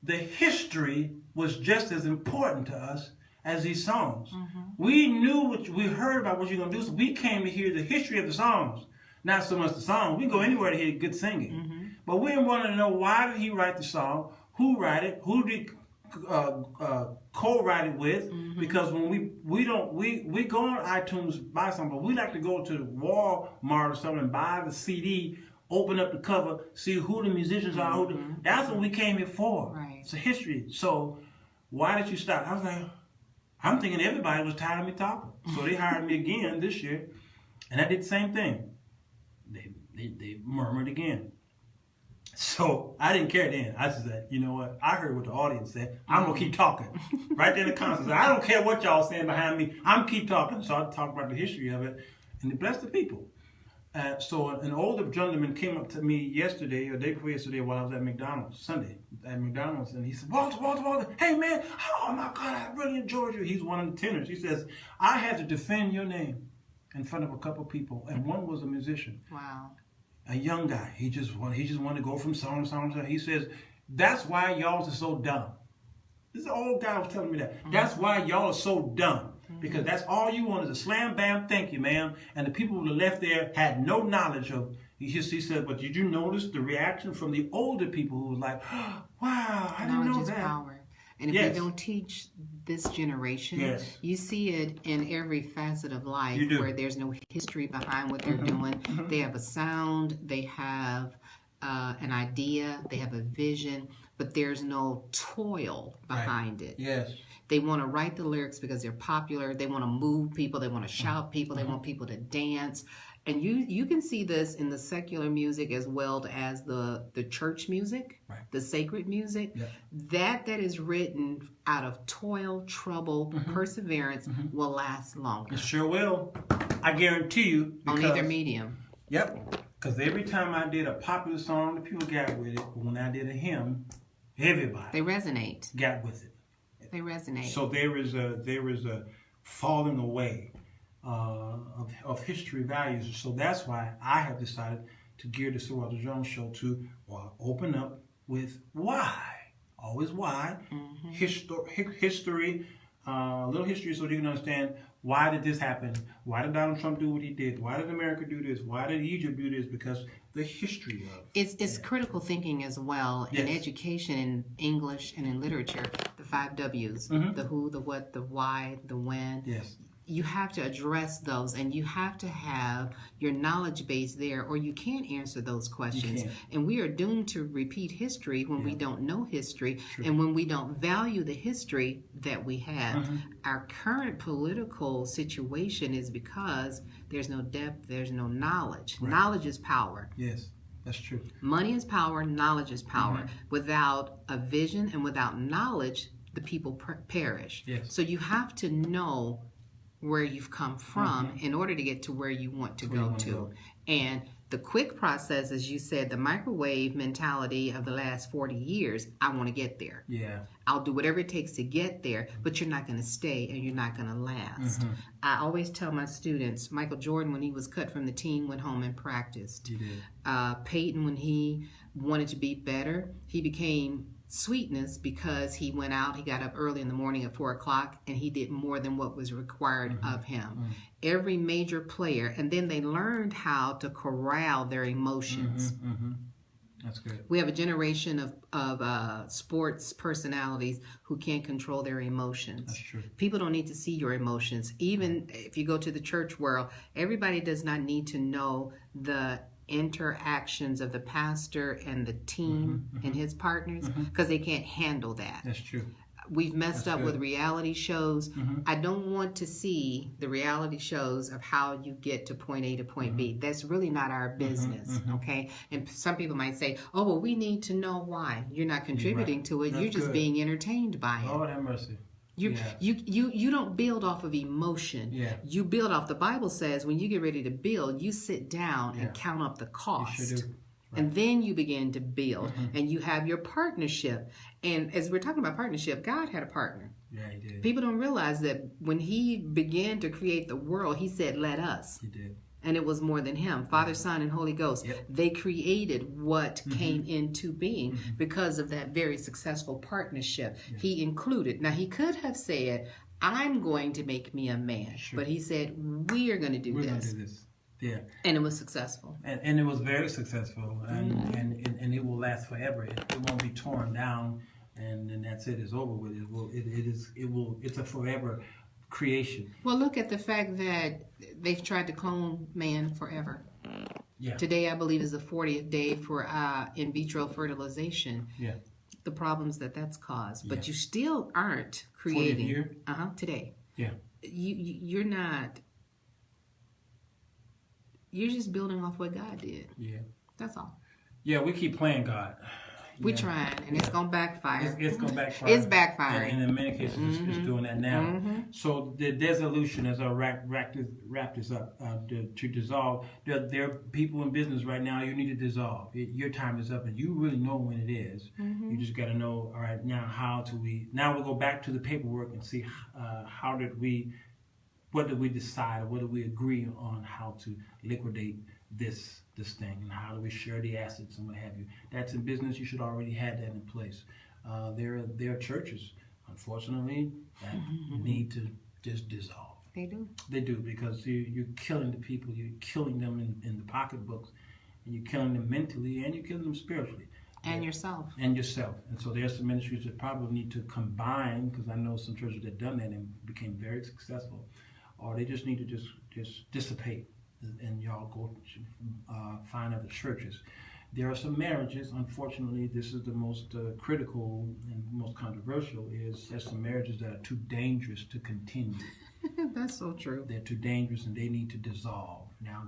The history was just as important to us as these songs. We knew we heard about what you're going to do, so we came to hear the history of the songs, not so much the songs. We go anywhere to hear good singing. But we wanted to know, why did he write the song? Who wrote it? Who did co-write it with? Because when we go on iTunes, buy something, but we like to go to Walmart or something and buy the CD, open up the cover, see who the musicians are. That's what we came here for. Right. It's a history. So why did you stop? I was like, I'm thinking everybody was tired of me talking. So they hired me again this year, and I did the same thing. They murmured again. So I didn't care then. I just said, you know what? I heard what the audience said. I'm going to keep talking. Right there in the concert. I don't care what y'all saying behind me. I'm keep talking. So I talk about the history of it, and it blessed the people. So an older gentleman came up to me yesterday, or day before yesterday, while I was at McDonald's, Sunday, at McDonald's, and he said, Walter, hey man, oh my God, I really enjoyed you. He's one of the tenors. He says, I had to defend your name in front of a couple people, and one was a musician. Wow. A young guy. He just wanted to go from song to song to song. He says, that's why y'all are so dumb. This is an old guy was telling me that. That's why y'all are so dumb. Because that's all you want is a slam, bam, thank you, ma'am. And the people who left there had no knowledge of. He said, but did you notice the reaction from the older people who was like, oh, wow, I didn't know that. Knowledge is power. And if we don't teach this generation, you see it in every facet of life where there's no history behind what they're doing. They have a sound, they have an idea, they have a vision, but there's no toil behind it. Yes. They want to write the lyrics because they're popular. They want to move people. They want to shout people. They want people to dance. And you can see this in the secular music as well as the church music, the sacred music. That is written out of toil, trouble, perseverance will last longer. It sure will. I guarantee you. On either medium. Yep. Because every time I did a popular song, the people got with it. But when I did a hymn, everybody they resonate. Got with it. They resonate. So there is a falling away of history values. So that's why I have decided to gear the Sir Walter Jones Show to open up with why. Always why. History, a little history so you can understand why did this happen? Why did Donald Trump do what he did? Why did America do this? Why did Egypt do this? Because the history of it's critical thinking as well in education, in English, and in literature. The 5 W's: the who, the what, the why, the when. Yes. You have to address those, and you have to have your knowledge base there, or you can't answer those questions. And we are doomed to repeat history when we don't know history. True. And when we don't value the history that we have. Our current political situation is because there's no depth, there's no knowledge. Knowledge is power. Yes, that's true. Money is power, knowledge is power. Without a vision and without knowledge, the people perish. Yes. So you have to know where you've come from in order to get to where you want to go to. And the quick process, as you said, the microwave mentality of the last 40 years, I want to get there. Yeah. I'll do whatever it takes to get there, but you're not going to stay and you're not going to last. I always tell my students, Michael Jordan, when he was cut from the team, went home and practiced. He did. Peyton, when he wanted to be better, he became Sweetness because he went out, he got up early in the morning at 4 o'clock, and he did more than what was required of him. Every major player, and then they learned how to corral their emotions. That's good. We have a generation of sports personalities who can't control their emotions. That's true. People don't need to see your emotions. Even if you go to the church world, everybody does not need to know the interactions of the pastor and the team and his partners because they can't handle that. That's true. We've messed up with reality shows. I don't want to see the reality shows of how you get to point A to point B. That's really not our business, okay? And some people might say, oh, well, we need to know why. You're not contributing to it. You're just being entertained by it. Oh, have mercy. You don't build off of emotion. You build off. The Bible says when you get ready to build, you sit down and count up the cost. You sure do. And then you begin to build, and you have your partnership. And as we're talking about partnership, God had a partner. Yeah, he did. People don't realize that when he began to create the world, he said, let us. He did. And it was more than him. Father, Son, and Holy Ghost. They created what came into being because of that very successful partnership. He included. Now, he could have said, I'm going to make me a man. But he said, we are going to do We're this. going to do this. Yeah. And it was successful. And it was very successful. And it will last forever. It won't be torn down and then that's it. It's over with. It's a forever creation. Well, look at the fact that they've tried to clone man forever. Yeah. Today, I believe, is the 40th day for in vitro fertilization. Yeah. The problems that's caused, but you still aren't creating. 40th year? Today. Yeah. You're not. You're just building off what God did. Yeah. That's all. Yeah, we keep playing God. We're trying, and it's going to backfire. It's going to backfire. It's backfiring. And in many cases, it's doing that now. So the dissolution, as I wrap this up, to dissolve, there are people in business right now, you need to dissolve. Your time is up, and you really know when it is. You just got to know, all right, now now we'll go back to the paperwork and see what did we decide, or what did we agree on how to liquidate this thing, and how do we share the assets and what have you. That's in business. You should already have that in place. There are churches, unfortunately, that need to just dissolve. They do. They do, because you're killing the people. You're killing them in the pocketbooks, and you're killing them mentally, and you're killing them spiritually. And yourself. And yourself. And so there's some ministries that probably need to combine, because I know some churches that done that and became very successful, or they just need to just dissipate. And y'all go find other churches. There are some marriages, unfortunately, this is the most critical and most controversial, is there's some marriages that are too dangerous to continue. That's so true. They're too dangerous and they need to dissolve. Now,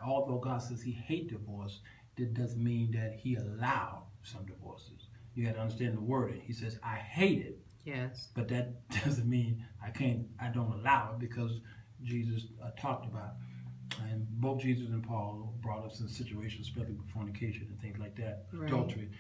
although God says he hates divorce, that doesn't mean that he allowed some divorces. You got to understand the wording. He says, I hate it. Yes. But that doesn't mean I don't allow it, because Jesus talked about it. And both Jesus and Paul brought us in situations, especially with fornication and things like that, right. Adultery.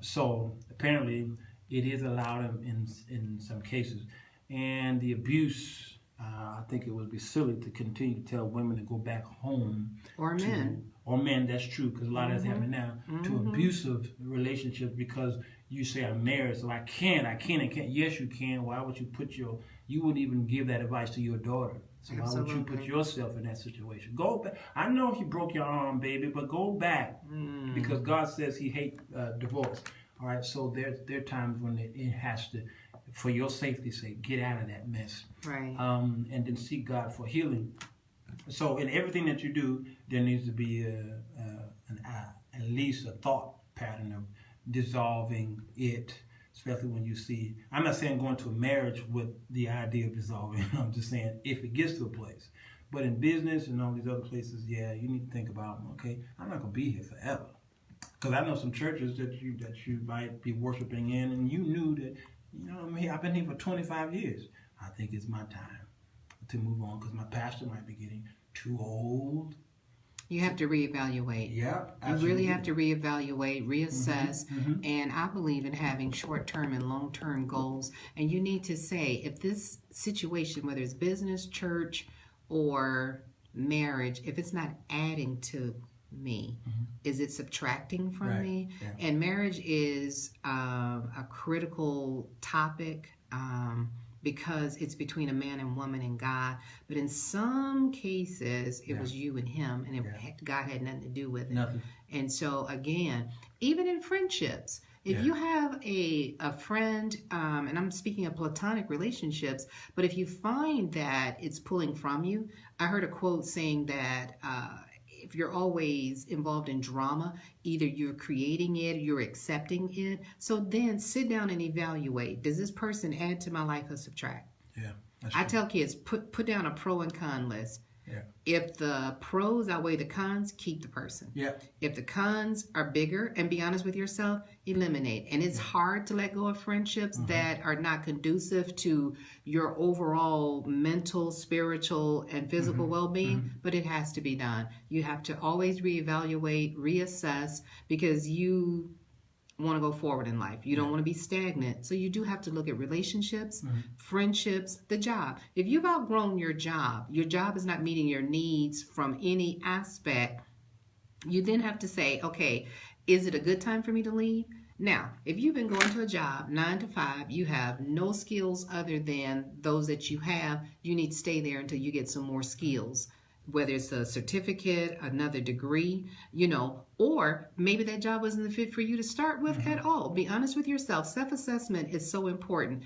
So apparently it is allowed in some cases. And the abuse, I think it would be silly to continue to tell women to go back home. Or men. Or men, that's true, because a lot of that's happening now, to abusive relationships because you say, I'm married, so I can't. Yes, you can. Why would you you wouldn't even give that advice to your daughter. So why would you put yourself in that situation? Go back. I know he broke your arm, baby, but go back, because God says he hates divorce. All right, so there are times when it has to, for your safety's sake, get out of that mess. Right. And then seek God for healing. So in everything that you do, there needs to be at least a thought pattern of dissolving it, especially when you see, I'm not saying going to a marriage with the idea of dissolving. I'm just saying if it gets to a place. But in business and all these other places, yeah, you need to think about, okay, I'm not going to be here forever. Because I know some churches that you might be worshiping in, and you knew that, I've been here for 25 years. I think it's my time to move on, because my pastor might be getting too old. You have to reevaluate. Yeah, absolutely. You really have to reevaluate, reassess, and I believe in having short-term and long-term goals. And you need to say, if this situation, whether it's business, church, or marriage, if it's not adding to me, is it subtracting from me? Yeah. And marriage is a critical topic. Because it's between a man and woman and God. But in some cases, it was you and him, and God had nothing to do with it. Nothing. And so, again, even in friendships, if you have a friend, and I'm speaking of platonic relationships, but if you find that it's pulling from you, I heard a quote saying that if you're always involved in drama, either you're creating it or you're accepting it. So then sit down and evaluate. Does this person add to my life or subtract? Yeah. I tell kids, put down a pro and con list. Yeah. If the pros outweigh the cons, keep the person. Yeah. If the cons are bigger, and be honest with yourself, eliminate. And it's hard to let go of friendships that are not conducive to your overall mental, spiritual, and physical well-being, but it has to be done. You have to always reevaluate, reassess, because you want to go forward in life. You don't want to be stagnant. So you do have to look at relationships, friendships, the job. If you've outgrown your job is not meeting your needs from any aspect, you then have to say, okay, is it a good time for me to leave? Now, if you've been going to a job 9 to 5, you have no skills other than those that you have, you need to stay there until you get some more skills. Whether it's a certificate, another degree, or maybe that job wasn't the fit for you to start with at all. Be honest with yourself. Self-assessment is so important.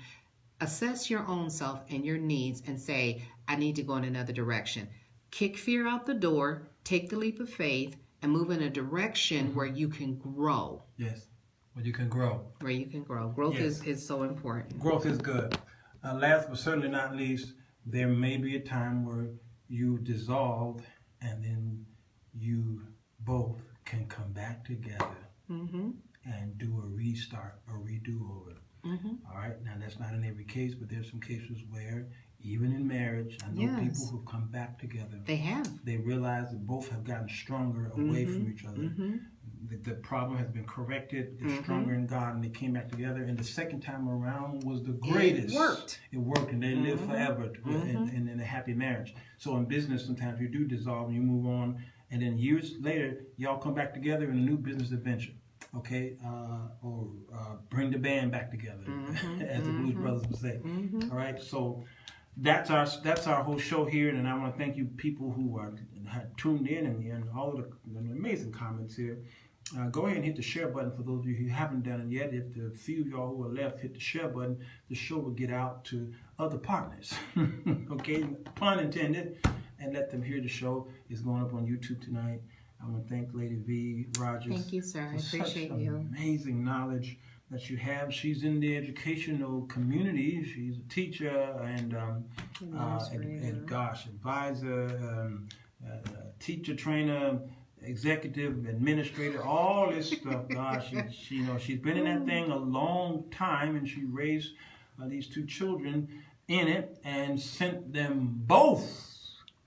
Assess your own self and your needs and say, I need to go in another direction. Kick fear out the door, take the leap of faith, and move in a direction where you can grow. Yes, where you can grow. Where you can grow. Growth is so important. Growth is good. Last but certainly not least, there may be a time where you dissolved, and then you both can come back together and do a restart, a redo over. All right, now that's not in every case, but there's some cases where, even in marriage, I know people who've come back together. They have. They realize that both have gotten stronger away from each other. The problem has been corrected. They're stronger in God, and they came back together. And the second time around was the greatest. It worked, and they live forever in a happy marriage. So in business, sometimes you do dissolve and you move on, and then years later, y'all come back together in a new business adventure. Okay, or bring the band back together, as the Blues Brothers would say. All right, so that's our whole show here, and I want to thank you people who had tuned in and all of the amazing comments here. Go ahead and hit the share button for those of you who haven't done it yet. If the few of y'all who are left hit the share button, the show will get out to other partners. Okay, pun intended, and let them hear the show. It's going up on YouTube tonight. I want to thank Lady V. Rogers. Thank you, sir. I for appreciate such you. amazing knowledge that you have. She's in the educational community. She's a teacher and advisor, teacher, trainer, executive, administrator, all this stuff. Gosh, she's been in that thing a long time, and she raised these two children in it and sent them both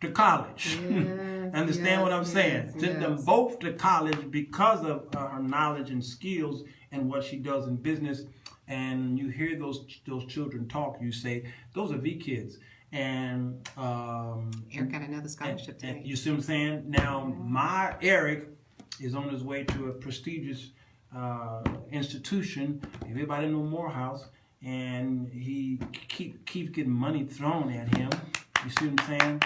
to college. Yes, Understand what I'm saying? Sent them both to college because of her knowledge and skills and what she does in business. And you hear those children talk, you say, those are V kids. And Eric got another scholarship today. and you see what I'm saying? Now, my Eric is on his way to a prestigious institution. Everybody know Morehouse, and he keeps getting money thrown at him. You see what I'm saying?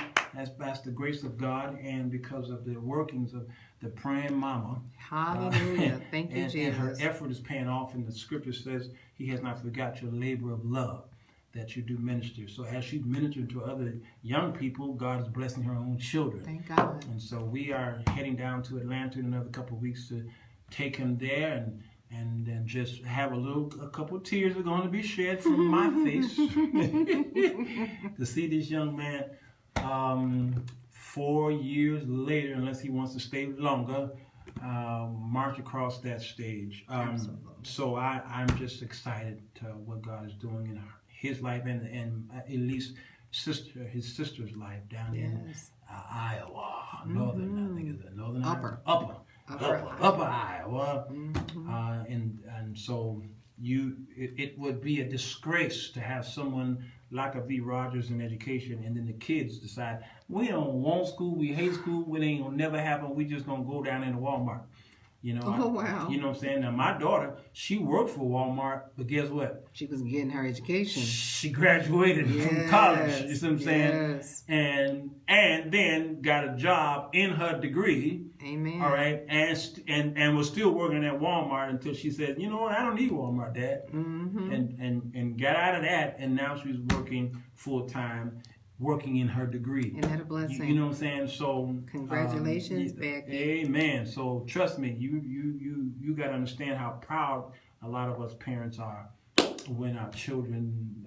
That's the grace of God, and because of the workings of the praying mama. Hallelujah. Thank you, Jesus. And her effort is paying off, and the scripture says, He has not forgot your labor of love that you do minister. So as she's ministering to other young people, God is blessing her own children. Thank God. And so we are heading down to Atlanta in another couple of weeks to take him there and then just have a couple of tears are going to be shed from my face to see this young man 4 years later, unless he wants to stay longer, march across that stage. So I'm just excited to what God is doing in his life and at least his sister's life down in Iowa, northern. I think it's northern Upper Iowa. And so it would be a disgrace to have someone like a V. Rogers in education, and then the kids decide we don't want school, we hate school, it ain't gonna never happen. We just gonna go down into Walmart. Wow. You know what I'm saying? Now my daughter, she worked for Walmart, but guess what? She was getting her education. She graduated from college. You see what I'm saying? Yes. And then got a job in her degree. Amen. All right, and was still working at Walmart until she said, you know what, I don't need Walmart, Dad. And got out of that, and now she's working full time, working in her degree. Isn't that a blessing? You know what I'm saying? So congratulations, Becky. Amen. So trust me, you got to understand how proud a lot of us parents are when our children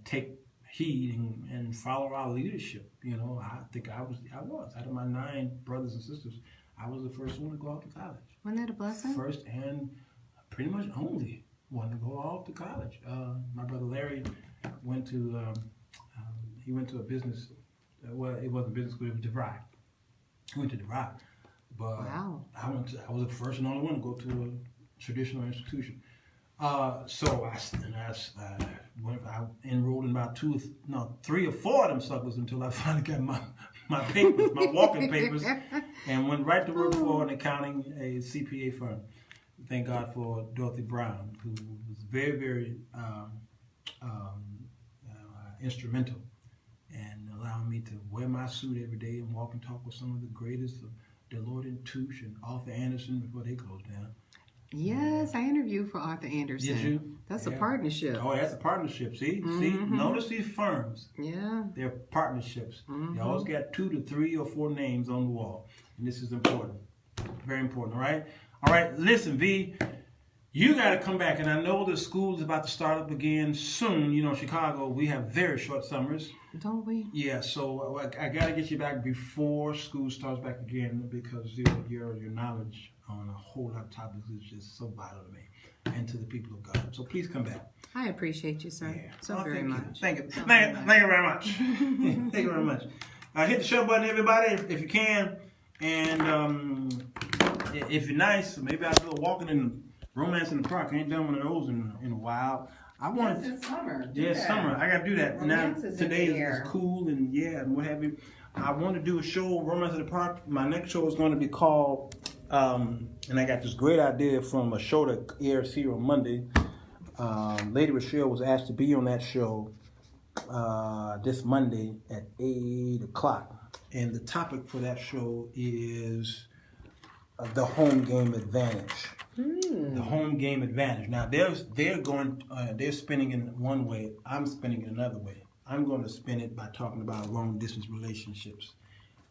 take heed and follow our leadership. I think I was out of my 9 brothers and sisters, I was the first one to go off to college. Wasn't that a blessing? First and pretty much only one to go off to college. My brother Larry went to a business. Well, it wasn't business school. It was DeVry. He went to DeVry, but wow. I was the first and only one to go to a traditional institution. So I enrolled in about 3 or 4 of them suckers until I finally got my papers, my walking papers, and went right to work for an accounting, a CPA firm. Thank God for Dorothy Brown, who was very, very instrumental in allowing me to wear my suit every day and walk and talk with some of the greatest of Deloitte and Touche and Arthur Anderson before they closed down. Yes, I interviewed for Arthur Anderson. Did you? That's a partnership. Oh, that's a partnership. See, notice these firms. Yeah. They're partnerships. You always got 2 to 3 or 4 names on the wall, and this is important, very important. All right. Listen, V, you got to come back, and I know the school is about to start up again soon. Chicago, we have very short summers. Don't we? Yeah. So I got to get you back before school starts back again because your knowledge on a whole lot of topics is just so vital to me and to the people of God. So please come back. I appreciate you, sir. Yeah. So very much. Thank you. So Thank you very much. Thank you very much. Hit the share button, everybody, if you can. And if you're nice, maybe I'll do a walking in Romance in the Park. I ain't done one of those in a while. I want It's summer. it's summer. I got to do that. Now Romance is in today the is air. cool and what have you. I want to do a show, Romance in the Park. My next show is going to be called, and I got this great idea from a show that airs here on Monday. Lady Rochelle was asked to be on that show this Monday at 8 o'clock. And the topic for that show is the home game advantage. The home game advantage. Now they're spinning in one way. I'm spinning it another way. I'm going to spin it by talking about long distance relationships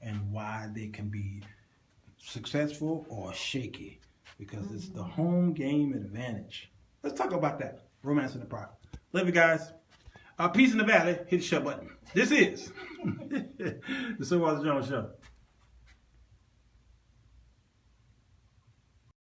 and why they can be successful or shaky, because it's the home game advantage. Let's talk about that. Romance in the Park. Love you guys. Peace in the Valley. Hit the share button. This is the Sir Walter Jones Show.